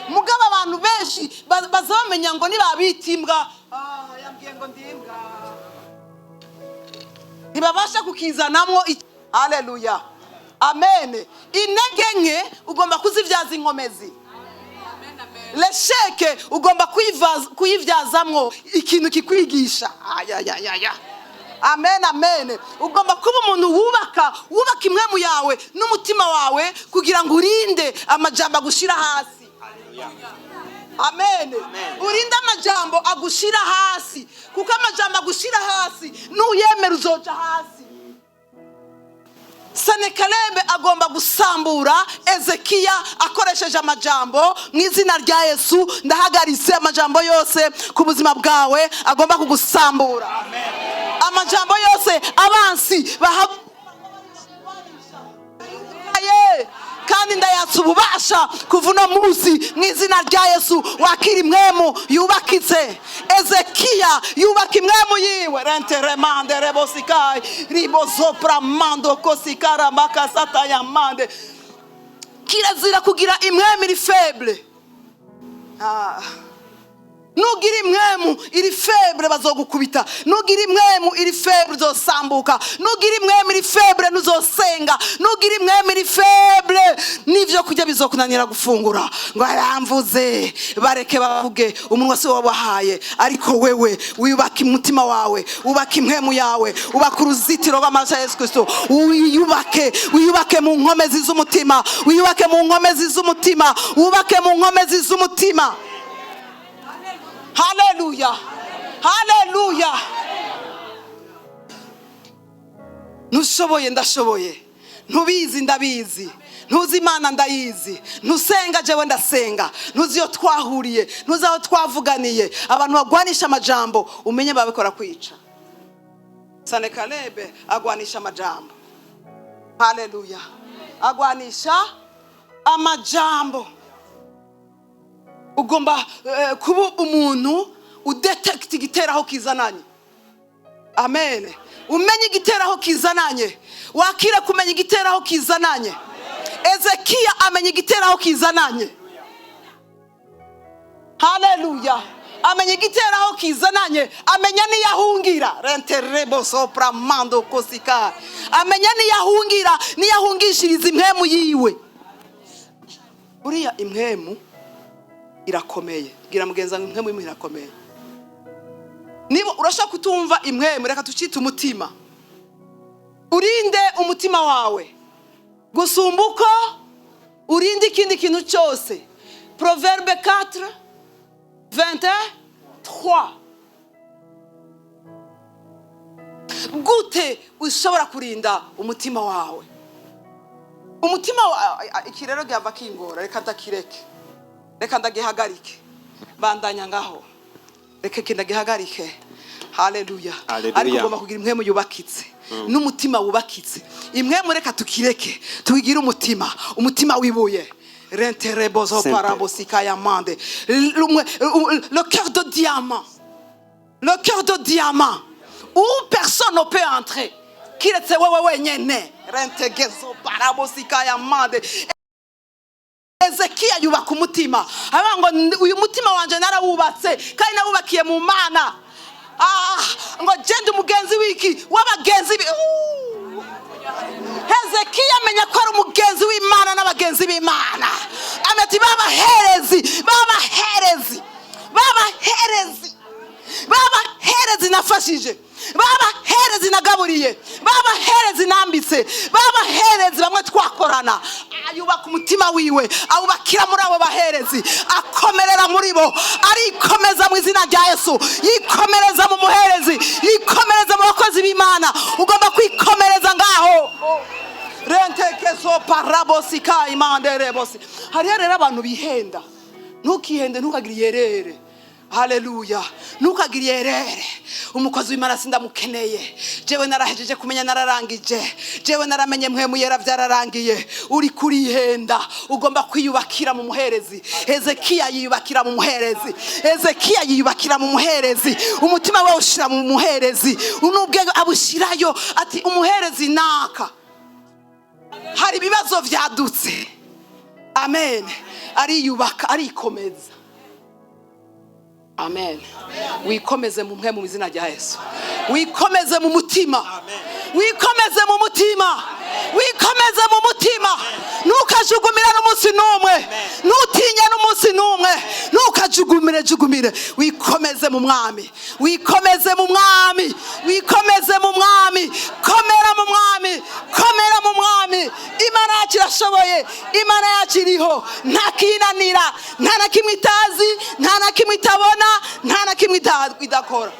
Mugabo abantu benshi bazamenya ngo nibabitimbwa yambwiye ngo ndimbwa ntibabasha kukizanamwo. Haleluya. Amen. Intege nke ugomba kuzivyaza inkomezi. Lesheke ugomba kuyivyazamwo ikintu kikwigisha. Amen, amen. Ugomba kuba umuntu wubaka imwemu yawe n'umutima wawe kugira ngo urinde amajambo agushira hasi. Amen. Urinde amajambo agushira hasi kuko amajambo agushira hasi nuyemera uzoja hasi. Senekalebe agomba gusambura Ezekiya akoresheje amajambo mu izina rya Yesu. Ndahagaritse amajambo yose ku buzima bwawe agomba kugusambura. Amajambo yose abansi kandi ndayatsa ububasha kuva uno munsi mu izina rya Yesu. Wakira imwemu yubakitse. Ezekiya yubaka imwemu yiwe. Renteremande rebosikai ribozopra mando kosikara makasata ya mande. Kirazira kugira imwemu iri feble. Nugira imwemu iri febre bazogukubita. Nugira imwemu iri febre uzosambuka. Nugira imwemu iri febre nuzosenga. Nugira imwemu iri febre nivyo kujya bizokunanira gufungura. Ngo yaramvuze bareke bavuge umunwa se wabahaye. Ariko wewe wiyubaka umutima wawe, ubaka imwemu yawe, ubaka uruzitiro rw'amaraso ya Yesu Kristo. Wiyubake mu nkomezi z'umutima. Wiyubake mu nkomezi z'umutima. Wubake mu nkomezi z'umutima. Haleluya. Haleluya. Nushoboye ndashoboye. Ntubizi ndabizi. Ntuzi Imana ndayizi. Ntusenga jewe ndasenga. Ntuzi yo twahuriye. Ntuzi aho twavuganiye. Abantu bagwanisha amajambo umenye babikora kwica. Senekalebe agwanisha amajambo. Haleluya. Agwanisha amajambo. Ugomba kuba umuntu udetecta igiteraho kizananye. Amen. Umenye igiteraho kizananye. Wakira kumenya igiteraho kizananye. Ezekiya amenya igiteraho kizananye. Haleluya. Amenya igiteraho kizananye. Amenya niyahungira. Renterebo sopra mando kosika. Amenya niyahungira. Niyahungishiriza imwemu yiwe. Uriya imwemu irakomeye. Gira mugenza imwemu irakomeye. Niba urashaka kutumva imwemu reka tucite umutima. Urinde umutima wawe gusumba uko urinde ikindi kintu cyose. Proverbe 4:23. Gute ushobora kurinda umutima wawe? Umutima iki rero gyava kingora. Reka ndakireke. Reka ndagihagarike. Bandanya ngaho. Reka kindagihagarike. Haleluya. Ariko ugomba kugira imwemu yubakitse. N'umutima wubakitse. Imwemu reka tukireke. Tugira umutima wibuye. Renterebozo parabosika ya mande. Le cœur de diamant. Le cœur de diamant. Où personne ne peut entrer. Kiretse wewe wenyene. Rentegezo parabosika ya mande. Ezekiya yubaka umutima. Abango uyu mutima wanje narawubatse kandi nawubakiye mu Mana. Ngo gende umugenzi wiki wabagenzi Ezekiya amenya ko ari umugenzi w'Imana n'abagenzi b'Imana. Ameti babaherezi nafashije. Babaherezi nagaburiye. Babaherezi nambitse. Babaherezi bamwe twakorana. Ayubaka umutima wiwe. Awubakira muri abo baherezi. Akomerera muri bo. Arikomeza mu izina rya Yesu. Yikomereza mu muherezi. Yikomereza mu bakozi b'Imana. Ugomba kwikomereza ngaho. Rentekeso parabosika imanderebosi. Hari rero abantu bihenda. Ntukihende ntukagire yerere. haleluya. Ntukagire yerere umukozi w'Imana sindamukeneye, jewe narahejeje kumenya, nararangije, jewe naramenye mpwemu yera byararangiye. uri kurihenda, ugomba kwiyubakira mu muherezi. Hezekiya yiyubakira mu muherezi, Hezekiya yiyubakira mu muherezi, umutima we ushira mu muherezi, unubwe abushirayo ati umuherezi naka hari ibibazo vyadutse, amen, ariyubaka, arikomeza. Amen. Wikomeze mu mpwemu mu izina rya Yesu. Wikomeze mu mutima. Wikomeze mu mutima. Wikomeze mu mutima. Ntukajugumire n'umunsi n'umwe. Ntutinye n'umunsi n'umwe. Ntukajugumire. Wikomeze mu mwami. Wikomeze mu mwami. Wikomeze mu mwami. Komera mu mwami. Komera mu mwami. Imana yacu irashoboye. Imana yacu iriho. Nta kinanira. Nta na kimwe itazi. Nta na kimwe itabona. Nta na kimwe idakora.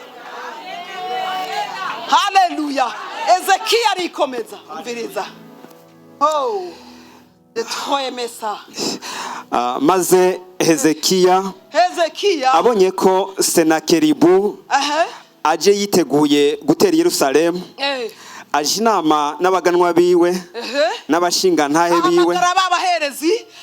Haleluya. Ezekiya arikomeza. Umviriza. Oh, detroye mesa. Maze Hezekiya abonye ko Senakeribu aje yiteguye gutera Yerusalemu, aje inama n'abaganwa biwe n'abashinga ntahe biwe,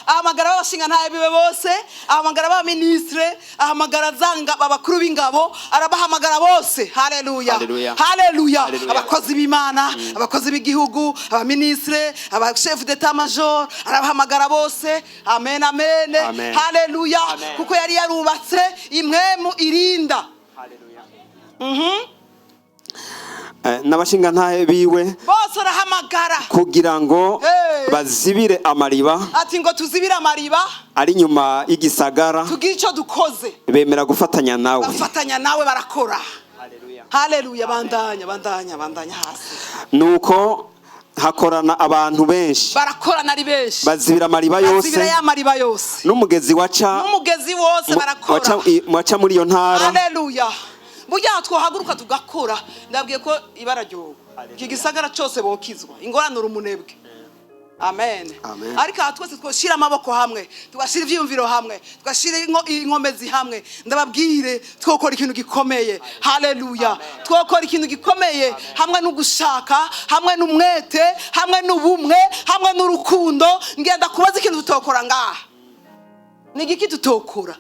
ahamagara abashinga ntahe biwe bose, ahamagara aba ministre, ahamagara zanga abakuru b'ingabo, arabahamagara bose. Haleluya, haleluya. Abakozi b'Imana, abakozi b'igihugu, aba ministre, aba chef d'état major, arabahamagara bose. Amen, amen, haleluya. Kuko yari yarubatse impwemu irinda. Haleluya. N'abashinga ntahe biwe bose arahamagara kugira ngo bazibire amariba, ati ngo tuzibire amariba ari nyuma y'igisagara, tugira icyo dukoze. bemera gufatanya nawe, barakora. Haleluya. bandanya hasi. Nuko hakorana abantu benshi, barakorana ari benshi, bazibira amariba yose, n'umugezi wose barakora, waca muri iyo ntara. Haleluya. Burya twohaguruka tugakora, ndabwiye ko ibara ryo iki gisagara cyose bokizwa, ingoranura umunebwe. Amen. Ariko twese twoshira amaboko hamwe, tugashira ivyumviro hamwe, tugashira inkomezi hamwe, ndababwire twokora ikintu gikomeye. Haleluya. Twokora ikintu gikomeye hamwe n'ugushaka, hamwe n'umwete, hamwe n'ubumwe, hamwe n'urukundo. Ngenda kubaza ikintu tutokora ngaha, ni igiki tutokora?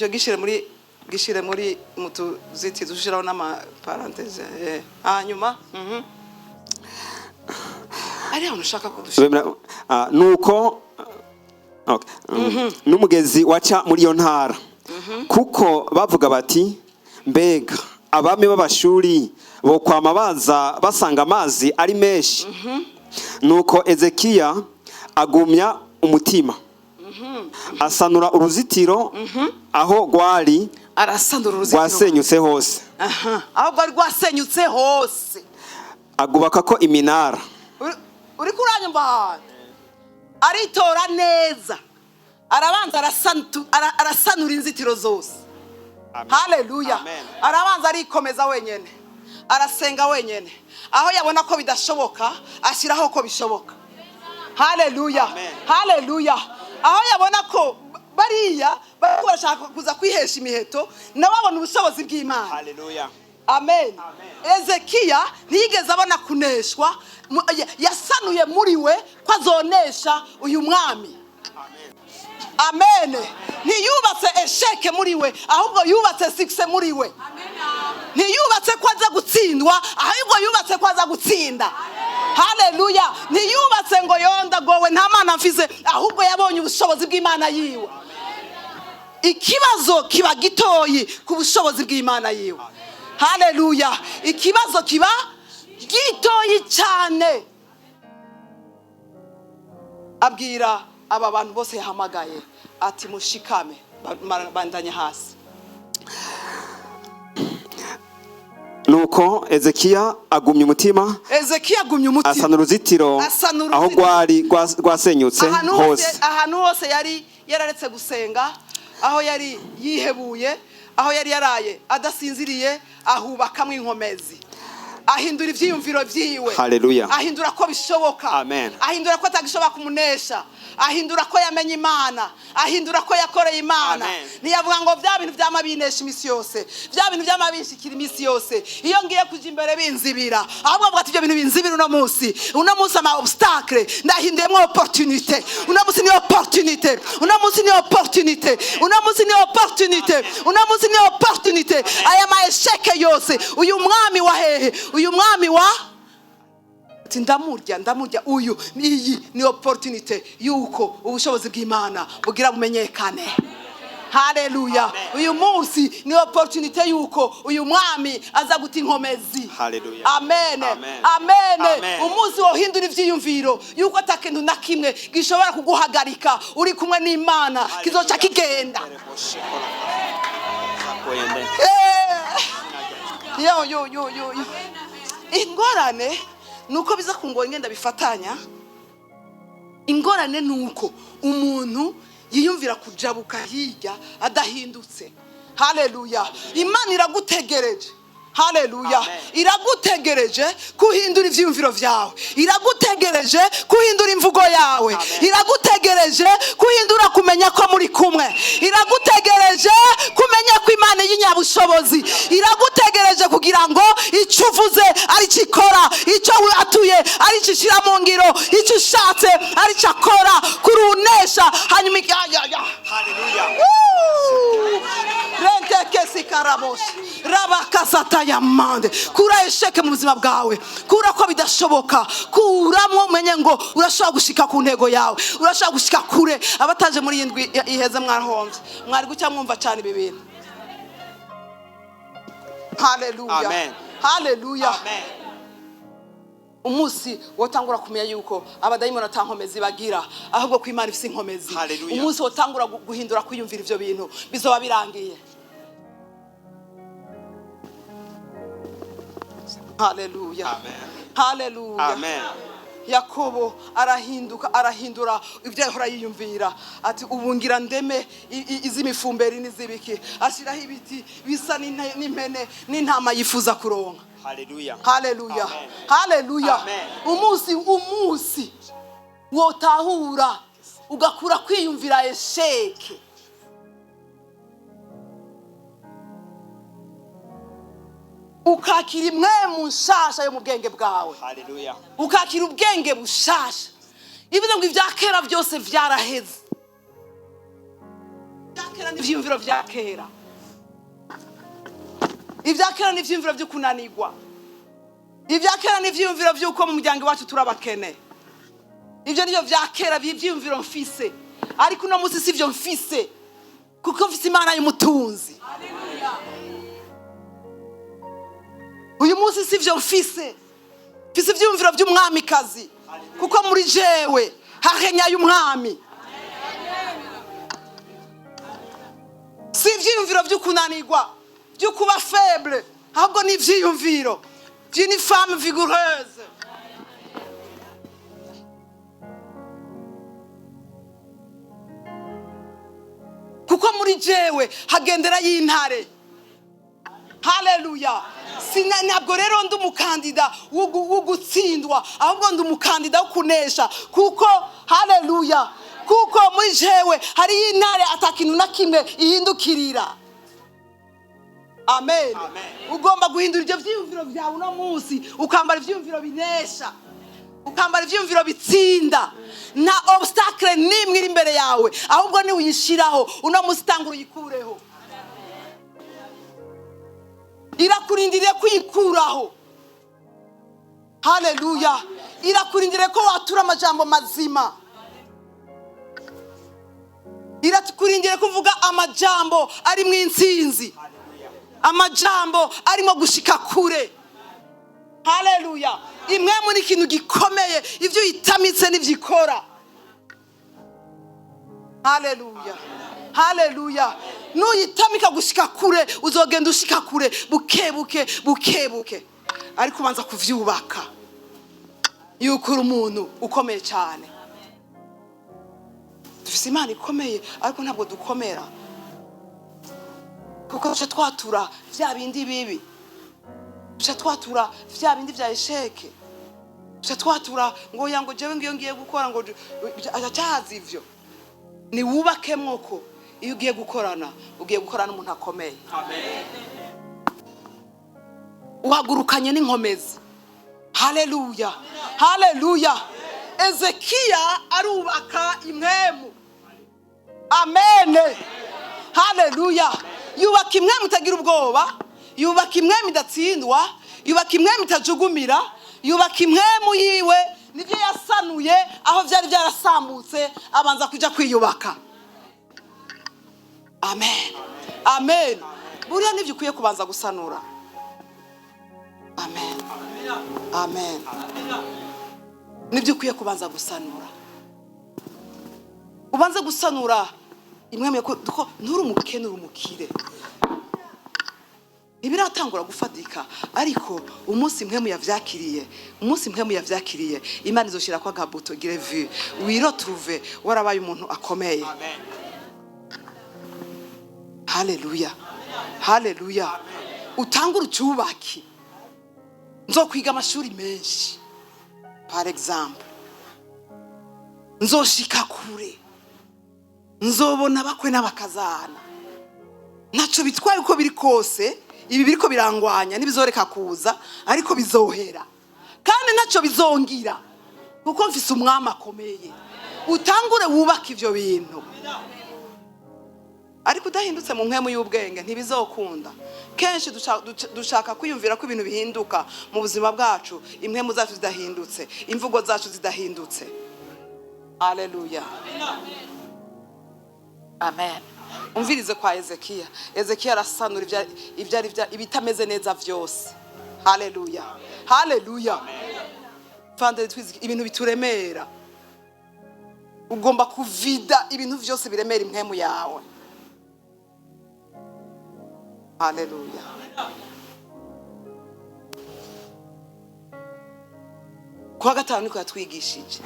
Gishire muri mutuziti dushiraho n'ama parenthèse. Hanyuma ari aho ushaka kudushira nuko n'umugezi waca muri iyo ntara, kuko bavuga bati mbega abami b'abashuri bo kwama baza basanga amazi ari menshi. Nuko Ezekiya agumya umutima, asanura uruzitiro aho rwari rwasenyutse hose, aho rwari rwasenyutse hose, agubaka ko iminara. uri kuranyumva? Aritora neza, arabanza arasanura inzitiro zose. Haleluya. Arabanza arikomeza wenyene, arasenga wenyene, aho yabona ko bidashoboka ashyiraho ko bishoboka. Haleluya, haleluya. Aho yabona ko bariya barashaka kuza kwihesha imiheto, nababona ubushobozi bw'Imana. Haleluya. Amen. Ezekiya ntiyigeze abona kuneshwa, yasanuye muri we ko azonesha uyu mwami. Amen. Ntiyubatse esheke muri we, ahubwo yubatse success muri we. Ntiyubatse ko aza gutsindwa, ahubwo yubatse ko aza gutsinda. Haleluya. Ntiyubatse ngo yondagowe nta mana mfize, ahubwo yabonye ubushobozi bw'Imana yiwe. Ikibazo kiba gitoyi ku bushobozi bw'Imana yiwe. Haleluya. Ikibazo kiba gitoyi cyane. Abwira aba bantu bose yahamagaye ati mushikame, bandanye hasi. Nuko Ezekiya agumya umutima, asana uruzitiro aho rwari rwasenyutse hose. Ahantu hose yari yararetse gusenga, aho yari yihebuye, aho yari yaraye adasinziriye, ahubakamwe inkomezi. ahindura ivyiyumviro vyiwe. Haleluya. Ahindura ko bishoboka. Amen. Ahindura ko atagishobora kumunesha. Ahindura ko yamenye Imana. Ahindura ko yakoreye Imana. Niyavuga ngo bya bintu byamabinesha imisi yose, bya bintu byamabishikira imisi yose, iyo ngiye kuja imbere binzibira, ahubwo avuga ati ibyo bintu binzibira uno munsi ama obstacle ndahinduyemo opportunité. Uno munsi ni opportunité. Uno munsi ni opportunité. Uno munsi ni opportunité. Uno munsi ni opportunité. Aya maesheke yose, uyu mwami wa hehe, uyu mwami wa ndamurya uyu ni opportunity yuko ubushobozi bw'Imana bugira bumenyekane. Haleluya. Uyu munsi ni opportunity yuko uyu mwami aza guta inkomezi. Haleluya. Amen. Amen. Umunsi wohindura ivyiyumviro yuko atakintu na kimwe gishobora kuguhagarika uri kumwe n'Imana kizoca kigenda. Yo. Ingorane nuko biza kungora ngenda bifatanya. Ingorane nuko umuntu yiyumvira kujabuka hirya adahindutse. Haleluya. Imana iragutegereje. Haleluya. Iragutegereje kuhindura ivyiyumviro vyawe. Iragutegereje kuhindura imvugo yawe. Iragutegereje kuhindura kumenya ko muri kumwe. Iragutegereje kumenya ko Imana y'inyabushobozi. Iragutegereje kugira ngo icyo uvuze ari cikora, icyo atuye ari cishira mu ngiro, icyo ushatse ari cyakora kurunesha hanyuma haleluya. Rente kesi karaboshi rabakasata yamande kura esheke mu buzima bwawe, kura ko bidashoboka, kuramo umenye ngo urashobora gushika ku ntego yawe, urashobora gushika kure. Abataje muri yindwi iheze mwarahomvye, mwari gucya mwumva cyane ibi bintu. Haleluya. Amen. Haleluya. Amen. Umunsi wotangura kumenya yuko abadayimoni atankomezi bagira, ahubwo ko Imana ifise inkomezi. Umunsi wotangura guhindura kwiyumvira ivyo bintu bizoba birangiye. Haleluya. Amen. Haleluya. Amen. Yakobo arahindura ibyo yahora yiyumvira, ati ubungira ndeme izimifumberi n'izibiki, ashiraho ibiti bisa n'impene n'intama yifuza kuronka. Haleluya. Haleluya. Haleluya. Umunsi wotahura ugakura kwiyumvira esheke, ukakira imwe mu nshasha yo mu bwenge bwawe. Haleluya. Ukakira ubwenge bushasha. Ibivuze ngo ibya kera byose vyaraheze. Ivyakera n'ivyumviro vya kera. Ivyakera n'ivyumviro byo kunanirwa. Ivyakera n'ivyumviro by'uko mu muryango wacu turabakene. Ivyo niyo vya kera by'ivyumviro mfise. Ariko uno munsi sivyo mfise, kuko mfise Imana y'umutunzi. Haleluya. Uyu munsi sivyo mfise. Mfise ivyumviro by'umwamikazi, kuko muri jewe hahenya y'umwami. Si ivyumviro byo kunanirwa, byo kuba faible, ahubwo ni ivyiyumviro d'une femme vigoureuse. Kuko muri jewe hagendera y'intare. Haleluya. Ntabwo rero ndi umukandida wo gutsindwa, ahubwo ndi umukandida wo kunesha, kuko haleluya, kuko muri jewe hari y'intare atakintu na kimwe ihindukirira. Amen. Ugomba guhindura ibyo vyiyumviro byawe uno munsi, ukambara ivyiyumviro binesha, ukambara ivyiyumviro bitsinda. Na obstacle nimwe iri imbere yawe, ahubwo ni uyishiraho uno munsi, tangura uyikureho. Irakurindiriye kuyikuraho. Haleluya. Irakurindiriye ko watura amajambo mazima. Irakurindiriye kuvuga amajambo ari mu intsinzi, amajambo arimo gushika kure. Haleluya. Imwe muri ikintu gikomeye ivyo yitamitse n'ivyikora. Haleluya. Haleluya. Nuyitamika gushika kure, uzogenda ushika kure bukebuke. Ariko ubanza kuvyubaka yuko uri umuntu ukomeye cyane. Dufise Imana ikomeye, ariko ntabwo dukomera, kuko twatura vya bindi bibi. duca twatura vya bindi vya esheke, duca twatura ngo yango jewe ngiye gukora ngo acahaza ivyo. Ni wubakemwo ko iyo ugiye gukorana n'umuntu akomeye. Amen. Uhagurukanye n'inkomezi. Haleluya, haleluya. Ezekiya arubaka impwemu. Amen, haleluya. Yubaka impwemu itagira ubwoba, yubaka impwemu idatsindwa, yubaka impwemu itajugumira, yubaka impwemu yiwe nibyo yasanuye aho byari byarasambutse abanza kuja kwiyubaka. Amen, amen. Buriya nibyo ukwiye kubanza gusanura. Amen, amen. Nibyo ukwiye kubanza gusanura. Ubanza gusanura impwemu ko nturi umukene uri umukire. Ibiratangura gufatika, ariko umunsi impwemu yavyakiriye, Imana izoshira kwa gabuto gire vu wirotruve warabaye umuntu akomeye. Amen. Haleluya, haleluya. Utangura ucubaki. Nzokwiga amashuri menshi, par exemple. Nzoshika kure, nzobona bakwe n'abakazana. Naco bitwaye uko biri kose, ibi biriko birangwanya nibizoreka kuza, ariko bizohera. Kandi naco bizongira, kuko mfise umwami akomeye. Utangure wubaka ivyo bintu. Ariko udahindutse mu mpwemu y'ubwenge ntibizokunda. Kenshi dushaka kwiyumvira ko ibintu bihinduka mu buzima bwacu, impwemu zacu zidahindutse, imvugo zacu zidahindutse. Haleluya, amen. Umvirize kwa Ezekiya. Ezekiya arasanura ibitameze neza vyose. Haleluya, haleluya. Fande twizi ibintu bituremera. Ugomba kuvida ibintu vyose biremera impwemu yawe. Haleluya. Kwa gatanu niko yatwigishije.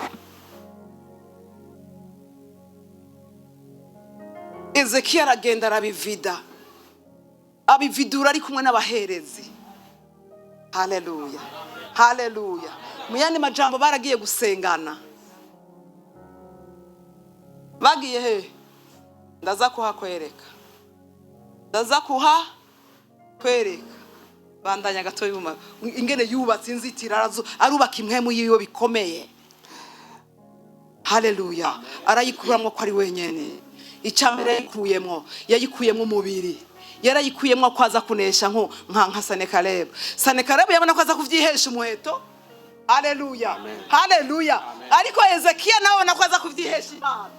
Ezekiya aragenda abividura ari kumwe n'abaherezi. Haleluya, haleluya. Mu yandi majambo baragiye gusengana. Bagiye he? Ndaza kuhakwereka. Bandanya gato yuma ingene yubatse inzitira arubaka impwemu yiwe bikomeye. Haleluya. Arayikuramwo ko ari wenyene. Icambere yayikuyemwo umubiri. Yarayikuyemwo kwaza kunesha nka Sanekarebo. Sanekarebo yabona kwaza kuvyihesha umuheto. Haleluya, haleluya. Ariko Ezekiya nawe nakwaza kuvyihesha Imana.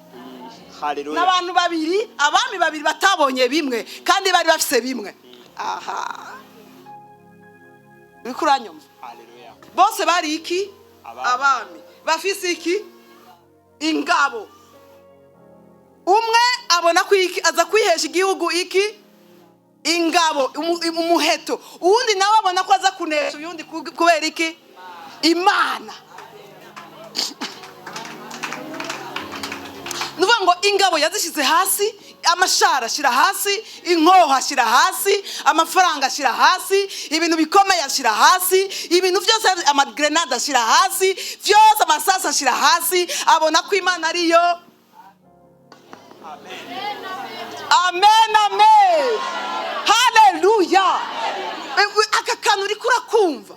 Haleluya. N'abantu babiri, abami babiri batabonye bimwe kandi bari bafise bimwe. Aha. Bikuranyumva. Haleluya. Bose bari iki? Abami. Bafise iki? Ingabo. Umwe abona kwiki aza kwihesha igihugu iki? Ingabo, umuheto. Uwundi nawe abona ko aza kunesha uyundi kubera iki? Imana. Nuvuga ngo ingabo yazishize hasi, amashara ashira hasi, inkoho ashira hasi, amafaranga ashira hasi, ibintu bikomeye ashira hasi, ibintu byose amagrenade ashira hasi, byose amasasa ashira hasi, abona ko Imana ariyo. Amen, amen, amen. Haleluya. Aka kantu uri kurakumva.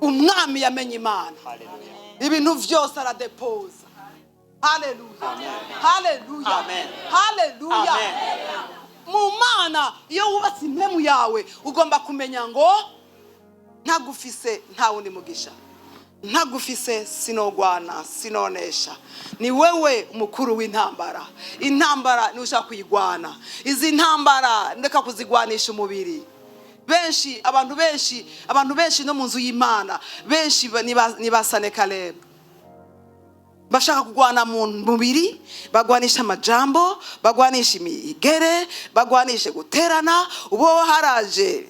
Umwami yamenye Imana. Haleluya. Ibintu vyose aradepoza. Haleluya, haleluya, haleluya. Mu Mana iyo wubatse impemu yawe ugomba kumenya ngo ntagufise nta wundi mugisha, ntagufise sinogwana sinonesha. Ni wewe umukuru w'intambara. Intambara ni ushaka kuyigwana. Izi ntambara ndeka kuzigwanisha umubiri. Abantu benshi no mu nzu y'Imana benshi ni ba Sanekarebo. Bashaka kugwana mu mubiri, bagwanisha amajambo, bagwanisha imigere, bagwanisha guterana. Ubo haraje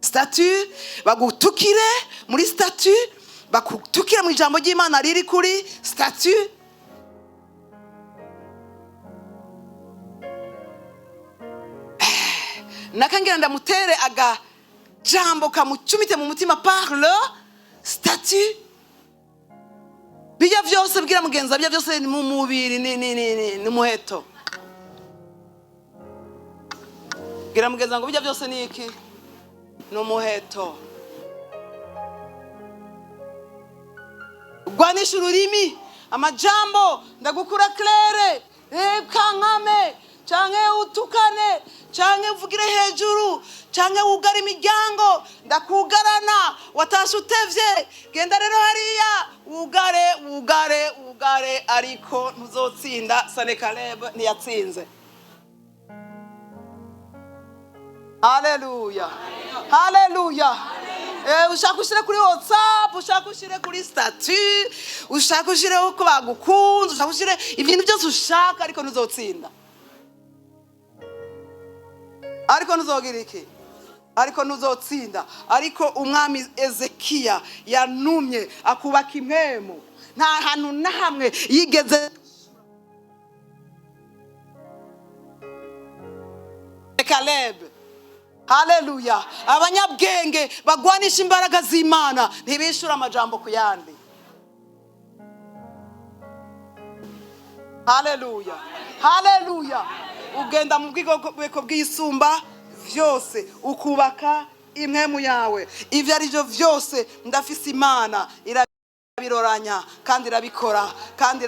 statue bagutukire muri statue, bakutukire mu ijambo ry'Imana riri kuri statue. nakangira ndamutere agajambo kamucumite mu mutima par le statut. Bijya byose bwira mugenza, bijya byose ni mu mubiri ni muheto. Bwira mugenza ngo bijya byose ni iki? Ni umuheto. Gwanisha ururimi, amajambo ndagukura claire, kankame, canke utukane, canke uvugire hejuru, canke wugara imiryango, ndakugarana, watashe utevye, genda rero hariya, wugare, ariko ntuzotsinda. Sane Caleb ntiyatsinze. Haleluya, haleluya. Ushaka ushire kuri WhatsApp, ushaka ushire kuri statut, ushaka ushire uko bagukunze, ushaka ushire ibintu byose ushaka, ariko ntuzotsinda. Ariko ntuzogira iki? Ariko ntuzotsinda. Ariko umwami Ezekiya yanumye akubaka impwemu, nta hantu na hamwe yigeze. Caleb, haleluya. Abanyabwenge bagwanisha imbaraga z'Imana ntibishura amajambo ku yandi. Haleluya, haleluya. Ugenda mu bwiko bw'isumba vyose, ukubaka impwemu yawe. Ivyo ari byo vyose ndafise Imana irabiroranya kandi irabikora kandi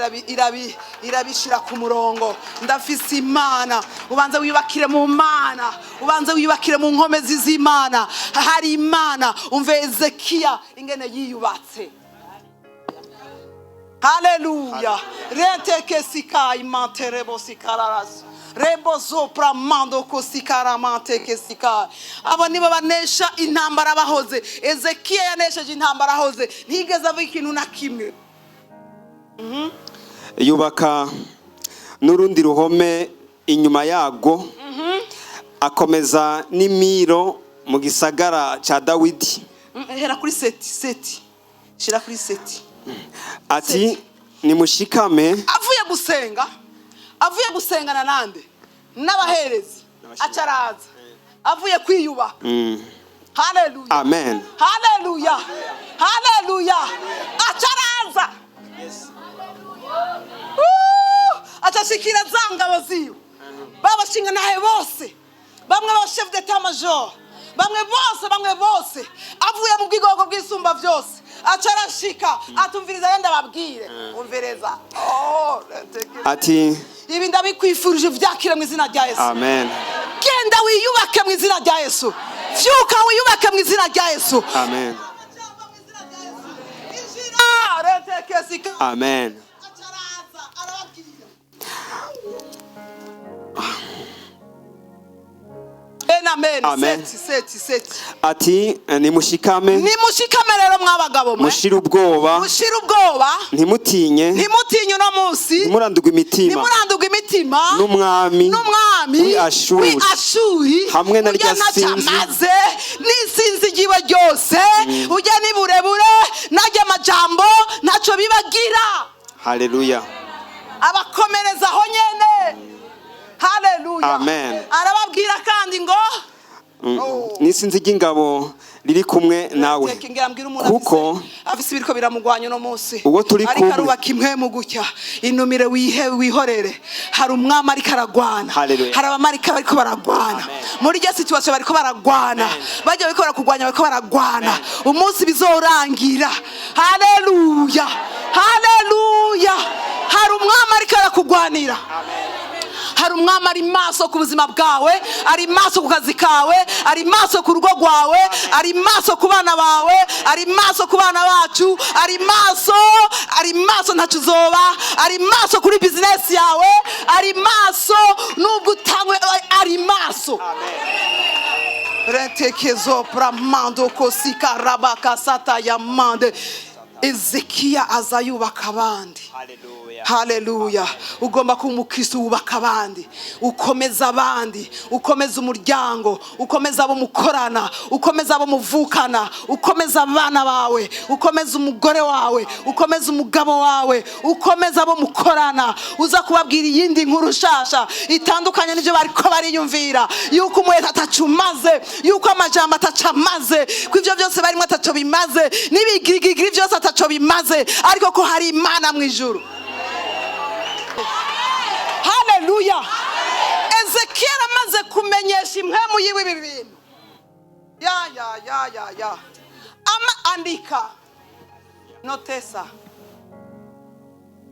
irabishira ku murongo. Ndafise Imana. Ubanza wiyubakire mu Mana, ubanza wiyubakire mu nkomezi z'Imana. Hari Imana. Umve Ezekiya ingene yiyubatse. Haleluya. Reteke sikai manterebo sikararas. Rebo zopra mando kosikaramante kesika. Aba nibo banesha intambara bahoze. Ezekiya yanesheje intambara ahoze, ntigeze ava ikintu na kimwe. Yubaka n'urundi ruhome inyuma yago, akomeza n'imiro mu gisagara ca Dawidi. Hera kuri seti. Shira kuri seti. Ati nimushikame. Avuye gusengana nande n'abaherezi, acaraza avuye kwiyuba. Haleluya, amen, haleluya, haleluya. Acaraza, atashikira zangabo ziyo babashinga nahe bose, bamwe ba chef d'état major, bamwe bose avuye mu bwigogo bw'isumba byose. Acarashika atumviriza yenda babwire umvereza. Ati ibi ndabikwifurije vyakire mu izina rya Yesu. Amen. Genda wiyubake mu izina rya Yesu. Vyuka wiyubake mu izina rya Yesu. Amen. Amen. Amen. Seti. Ati nimushikame rero mwabagabo mwe. Mushira ubwoba. Ntimutinye no munsi. Ntimurandugwe imitima. N'umwami w'Ashuri hamwe na rya sinzi n'isinzi giwe ryose. Ujya ni burebure najya amajambo ntaco bibagira. Haleluya. Abakomereza aho nyene. Haleluya. Amen. Arababwira kandi ngo nisinzi ry'ingabo riri kumwe nawe, kuko afise ibiriko biramugwanya no munsi. Uwo turi kumwe ariko arubaka impwemu gutya, inumire wihorere. Hari umwami ariko aragwana, hari abamarika bariko baragwana. Muri iyo situation bariko baragwana, bajya bariko barakugwanya, bariko baragwana. Umunsi bizorangira. Haleluya, haleluya. Hari umwami ariko arakugwanira. Hari umwami ari maso ku buzima bwawe, ari maso ku kazi kawe, ari maso ku rugo rwawe, ari maso ku bana bawe, ari maso ku bana bacu, ari maso ntacu uzoba, ari maso kuri business yawe, ari maso nubwo utangwe, ari maso. Retekezo pramando kosika rabaka sata yamande. Ezekiya aza yubaka abandi. Hallelujah. Haleluya. Ugomba kuba umukristo wubaka abandi, ukomeza abandi, ukomeza umuryango, ukomeza abo mukorana, ukomeza abo muvukana, ukomeza abana bawe, ukomeza umugore wawe, ukomeza umugabo wawe, ukomeza abo mukorana. Uza kubabwira iyindi nkuru nshasha itandukanye n'ibyo bariko bariyumvira, yuko umuheta atacumaze, yuko amajambo atacamaze, ko ivyo byose barimo ataco bimaze, n'ibigirigiri byose ataco bimaze, ariko ko hari Imana mu ijuru. Haleluya. Ezekiya amaze kumenyesha impwemu yiwe ibi bintu. Ya. Andika. Notesa.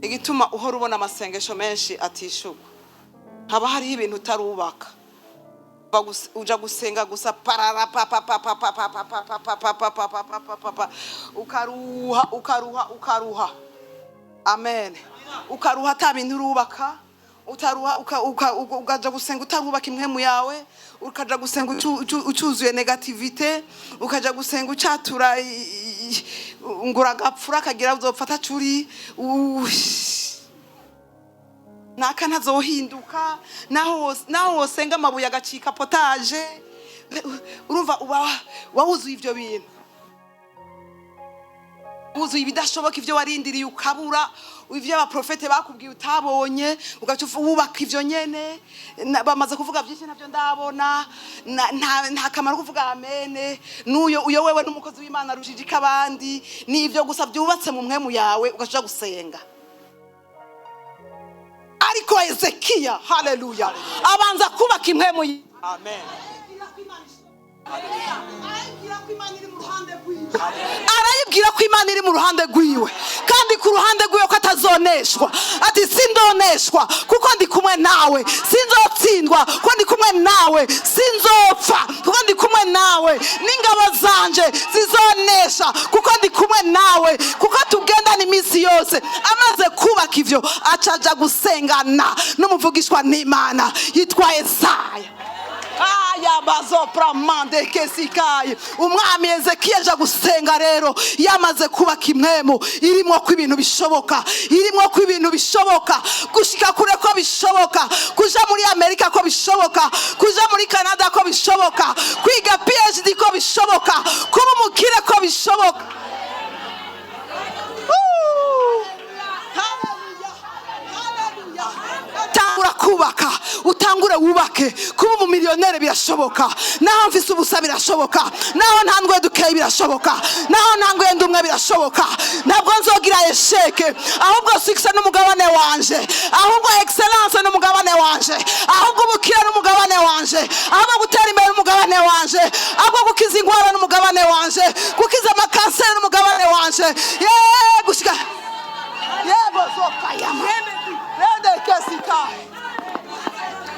Igituma uhora ubona amasengesho menshi atishurwa. Haba hari ibintu utarubaka. Uja gusenga gusa parara ukaruha. Amen. Ukaruha ata bintu urubaka, utaruha ukaja gusenga utarubaka impwemu yawe, ukaja gusenga ucuzuye negativite, ukaja gusenga ucatura ngura gapfura kagira uzopfata curi naka ntazohinduka, naho wosenga amabuye agacika potaje. Urumva wawuzuye ivyo bintu, wuzuye ibidashoboka, ivyo warindiriye ukabura, ivyo abaprofete bakubwiye utabonye, ugaca wubaka ivyo nyene. Bamaze kuvuga byinshi navyo ndabona, nta kamaro kuvuga amene. Nuyo wewe n'umukozi w'Imana rushijika abandi, ni ivyo gusa byubatse mu mwemu yawe ugaca gusenga. Ariko Ezekiya, haleluya, abanza kubaka impwemu. Amen. Arayibwira ko Imana iri mu ruhande rwiwe, kandi ku ruhande rwiwe ko atazoneshwa. Ati sindoneshwa kuko ndi kumwe nawe, sinzotsindwa kuko ndi kumwe nawe, sinzopfa kuko ndi kumwe nawe, n'ingabo zanje zizonesha kuko ndi kumwe nawe, kuko tugendana iminsi yose. Amaze kubaka ivyo acaja gusengana n'umuvugishwa n'Imana yitwa Yesaya. Umwami Ezekiya aja gusenga rero, yamaze kubaka impwemu irimo ko ibintu bishoboka, irimo ko ibintu bishoboka, gushika kure ko bishoboka, kuja muri Amerika ko bishoboka, kuja muri Canada ko bishoboka, kwiga PhD ko bishoboka, kuba umukire ko bishoboka. Tangura kubaka, utangure wubake. Kuba umumiliyonere birashoboka, naho mfise ubusa birashoboka, naho ntandwe dukeye birashoboka, naho ntangwe ndumwe birashoboka. Ntabwo nzogira esheke, ahubwo success n'umugabane wanje, ahubwo excellence n'umugabane wanje, ahubwo ubukire n'umugabane wanje, ahubwo gutera imbere n'umugabane wanje, ahubwo gukiza ingwara n'umugabane wanje, gukiza amakanseri n'umugabane wanje. Gushika yebo zopaya mweme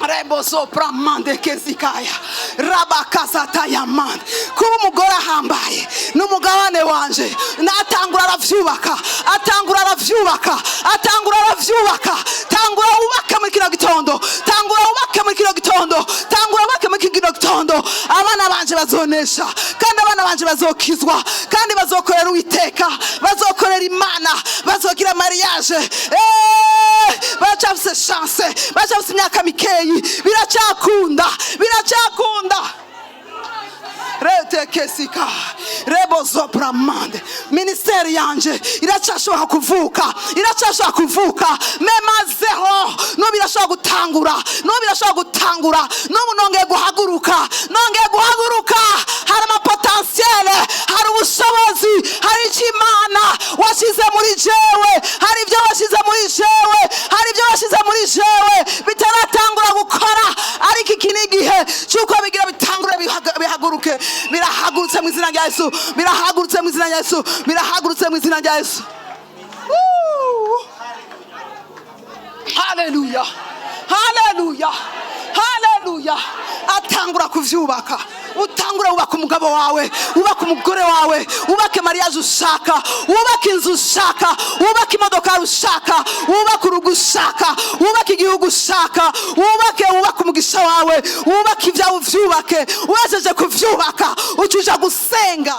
Rebo sopra mande kezikaya rabakazata yaman. Kuba umugore ahambaye n'umugabane wanje, natangura aravyubaka, atangura aravyubaka. Tangura ubake muri kino gitondo, tangura ubake muri kino gitondo, tangura ubake muri kino gitondo. Abana banje bazonesha, kandi abana banje bazokizwa, kandi bazokorera Uwiteka, bazokorera Imana, bazogira mariage. Bacafise chance, bacafise imyaka mikeyi, biracakunda. Retekesika rebo zopramande. Ministeri yanje iracashobora kuvuka, memazeho no birashobora gutangura, no nongeye guhaguruka. Hari amapotentiele, hari ubushobozi, hari icyo Imana washize muri jewe, hari ibyo washize muri jewe bitaratangura gukora, ariko iki ni igihe cy'uko bigira bitangure bihaguruke. Birahagurutse mu izina rya Yesu, birahagurutse mu izina rya Yesu. Haleluya. Atangura kuvyubaka, utangura ubaka umugabo wawe, ubaka umugore wawe, ubake mariage ushaka, ubake inzu ushaka, ubake imodoka ushaka, ubake urugo ushaka, ubake igihugu ushaka, ubake umugisha wawe, ubake ibyawe uvyubake. Uwejeje kuvyubaka ucuja gusenga.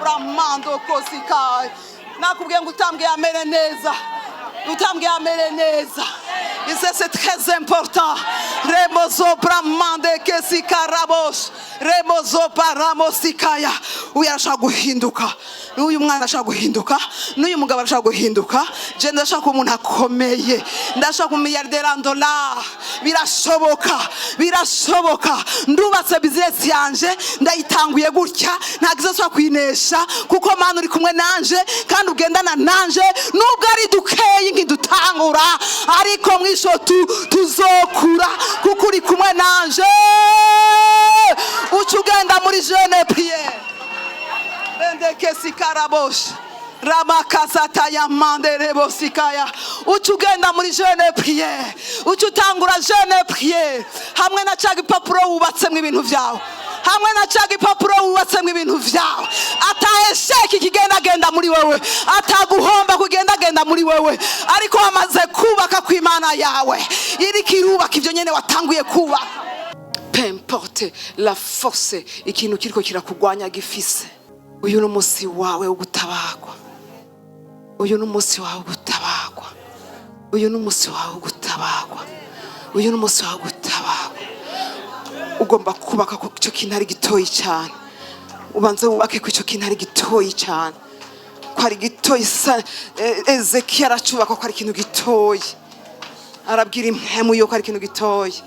bramando kosikai. Nakubwiye ngo utambwiye amere neza. Utambwiye amere neza. Et ça c'est très important. Remozo bramande kesikarabos. Remozo paramosikaya. Uyu arashaka guhinduka. N'uyu mwana arashaka guhinduka. N'uyu mugabo arashaka guhinduka. Je ndashaka umuntu akomeye. Ndashaka umiliyarderi $1. Birashoboka. Ndubatse business yanje ndayitanguye gutya. Ntagize so kwinesha kuko Mana uri kumwe nanje kandi ugendana nanje nubwo ari dukeye nkidutangura ariko mwisho tuzokura kuko uri kumwe nanje. Uchugenda muri jeune prière. Bendekesi karabosh. Ramakasata ya manderebo sikaya. Uchugenda muri jeune prière. Uchutangura jeune prière. Hamwe na cya gipapuro wubatse mu ibintu vyawe. Hamwe na cya gipapuro wubatse mu ibintu vyawe. Atahesheki kigendagenda muri wewe. Ataguhomba kugendagenda muri wewe. Ariko wamaze kubaka ku Imana yawe. Iri kirubaka ivyo nyene watanguye kubaka. Peu importe la force ikintu kiriko kirakugwanya gifise. Uyu ni umunsi wawe wo gutabagwa. Uyu ni umunsi wawe wo gutabagwa. Uyu ni umunsi wawe wo gutabagwa. Uyu ni umunsi wawe wo gutabagwa. Ugomba kubaka ku cyo kintu ari gitoyi cyane. Ubanze wubake ku cyo kintu ari gitoyi cyane. Ko ari gitoyi Ezekiel aracubaka ko ari ikintu gitoyi. Arabwira impemu yo ko ari ikintu gitoyi.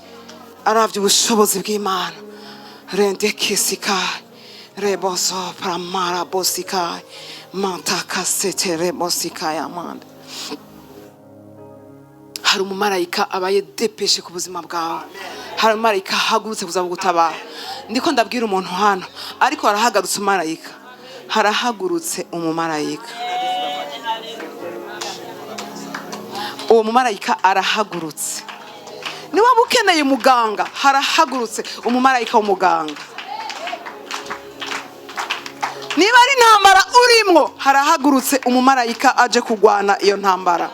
Aravye ubushobozi bw'Imana. Rende kisikai. Reboso pramara bosikai. Manta kasete rebosikai amanda. Hari umumarayika abaye depeshe ku buzima bwawe. Hari umumarayika hagurutse kuza gutabara. Ndiko ndabwira umuntu hano ariko harahagarutse umumarayika. Harahagurutse umumarayika. Uwo mumarayika arahagurutse. Ni waba ukeneye umuganga harahagurutse umumarayika w'umuganga. Niba ari intambara urimwo harahagurutse umumarayika aje kugwana iyo ntambara.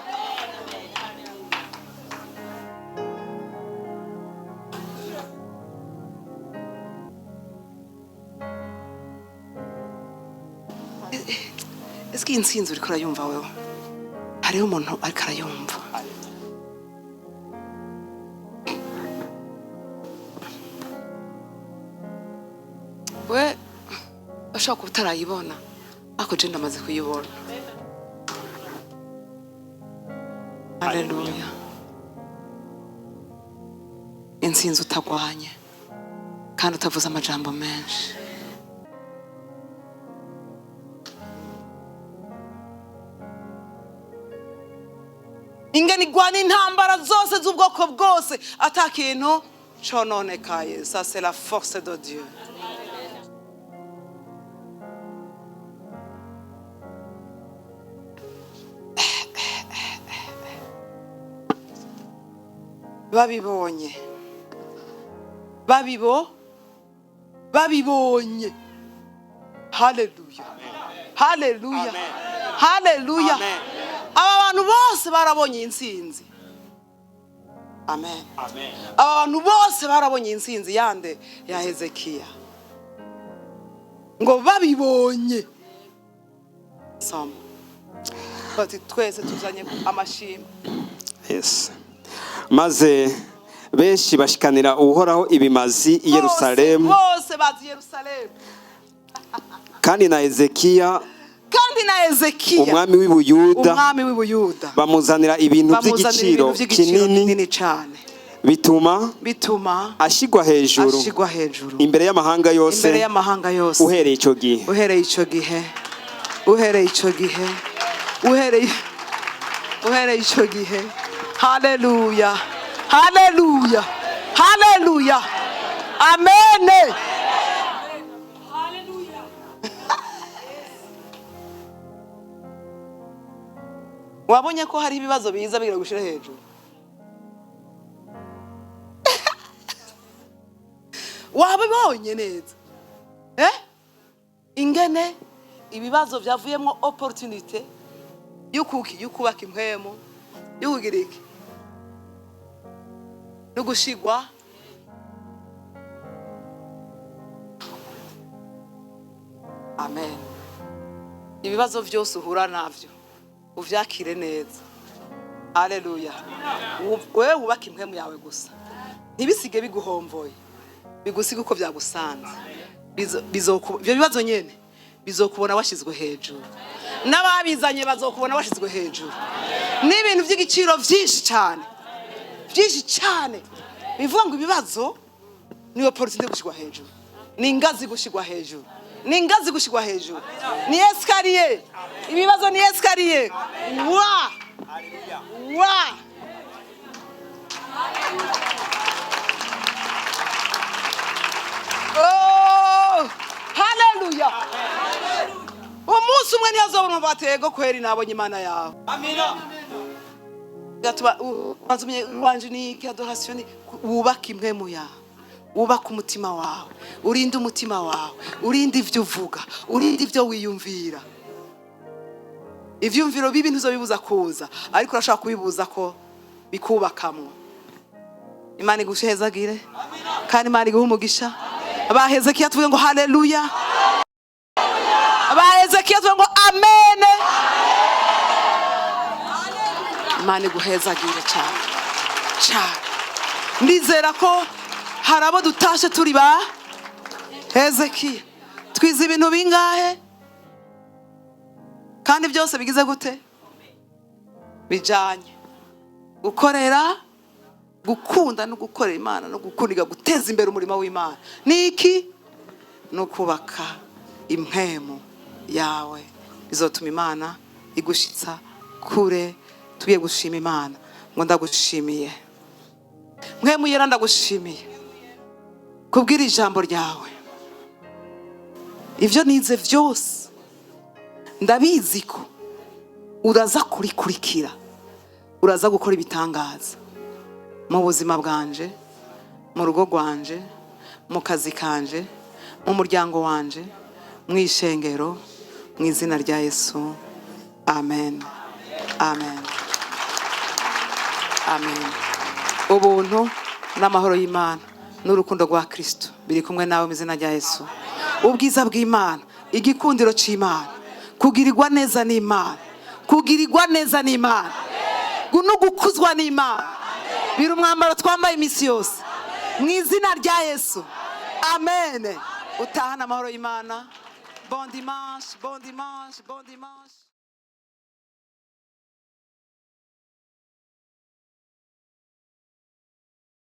Eski insinzi uriko urayumva wewe? Hariho umuntu ariko arayumva. We ashaka kutarayibona ako je ndamaze kuyibona. Haleluya. Insinzi utagwanye kandi utavuza amajambo menshi. Ingene igwana intambara zose z'ubwoko bwose atakintu cononekaye. Ça c'est la force de Dieu. Babibonye. Haleluya. Haleluya. Haleluya. Aba bantu bose barabonye insinzi. Amen. Aba bantu bose barabonye insinzi yande ya Hezekiya. Ngo babibonye. Soma. Bati twese tuzanye amashimwe. Yes. Maze benshi bashikanira uhoraho ibimazi i Yerusalemu. Bose bazi Yerusalemu. Kandi na Hezekiya umwami w'Ubuyuda bamuzanira ibintu by'igiciro kinini cyane bituma ashigwa hejuru imbere y'amahanga yose uhereye icyo gihe. Haleluya. Haleluya. Haleluya. Amen. Wabonye ko hari ibibazo biza bigira gushira hejuru. Wabibonye neza. Ingene ibibazo byavuyemo opportunity y'ukubaka impwemo y'ukugira iki no gushigwa. Amen. ibibazo byose uhura navyo uvyakire neza. Haleluya. Wewe wubaka impwemu yawe gusa, ntibisige biguhomvoye, bigusiga uko byagusanze. Ibyo bibazo nyene bizokubona washizwe hejuru, n'ababizanye bazokubona washizwe hejuru. N'ibintu by'igiciro byinshi cyane bivuga ngo ibibazo niwe opportunity gushigwa hejuru, ni ingazi gushigwa hejuru, ni ingazi gushigwa hejuru, ni escalier. Ibibazo ni escalier. Wa oh, haleluya. Umunsi umwe ntiyazobona batego kweri nabonye Imana yawe. Amina. Gatuma bazumye wanje ni adoration, wubaka impwemu yawe, wubaka umutima wawe, urinde umutima wawe, urinde ivyo uvuga, urinde ivyo wiyumvira. Ivyumviro bibi ntuzobibuza kuza, ariko urashaka kubibuza ko bikubakamwe. Imana igushezagire kandi Imana iguhe umugisha. Abahezekiya tuvuge ngo haleluya, abahezekiya tuvuge ngo amen. Imana iguhezagire cyane. Ndizera ko hari abo dutashe turi ba Hezekiya, twize ibintu bingahe kandi byose bigize gute? Bijanye gukorera, gukunda no gukorera Imana no gukuniga guteza imbere umurimo w'Imana. Niki? No kubaka impwemu yawe bizotuma Imana igushitsa kure. Tugiye gushima Imana ngo ndagushimiye mpwemu yera, ndagushimiye kubwira ijambo ryawe. Ivyo nize vyose ndabizi ko uraza kurikurikira, uraza gukora ibitangaza mu buzima bwanje, mu rugo rwanje, mu kazi kanje, mu muryango wanje, mu ishengero, mu izina rya Yesu. Amen. Amen. Amen. Ubuntu n'amahoro y'Imana n'urukundo rwa Kristo biri kumwe nawe mu izina rya Yesu. Ubwiza bw'Imana, igikundiro c'Imana, kugirirwa neza n'Imana, kugirirwa neza n'Imana, no gukuzwa n'Imana biri umwambaro twambaye imisi yose mu izina rya Yesu. Amen. Utahana amahoro y'Imana. Bon dimanche, bon dimanche, bon dimanche.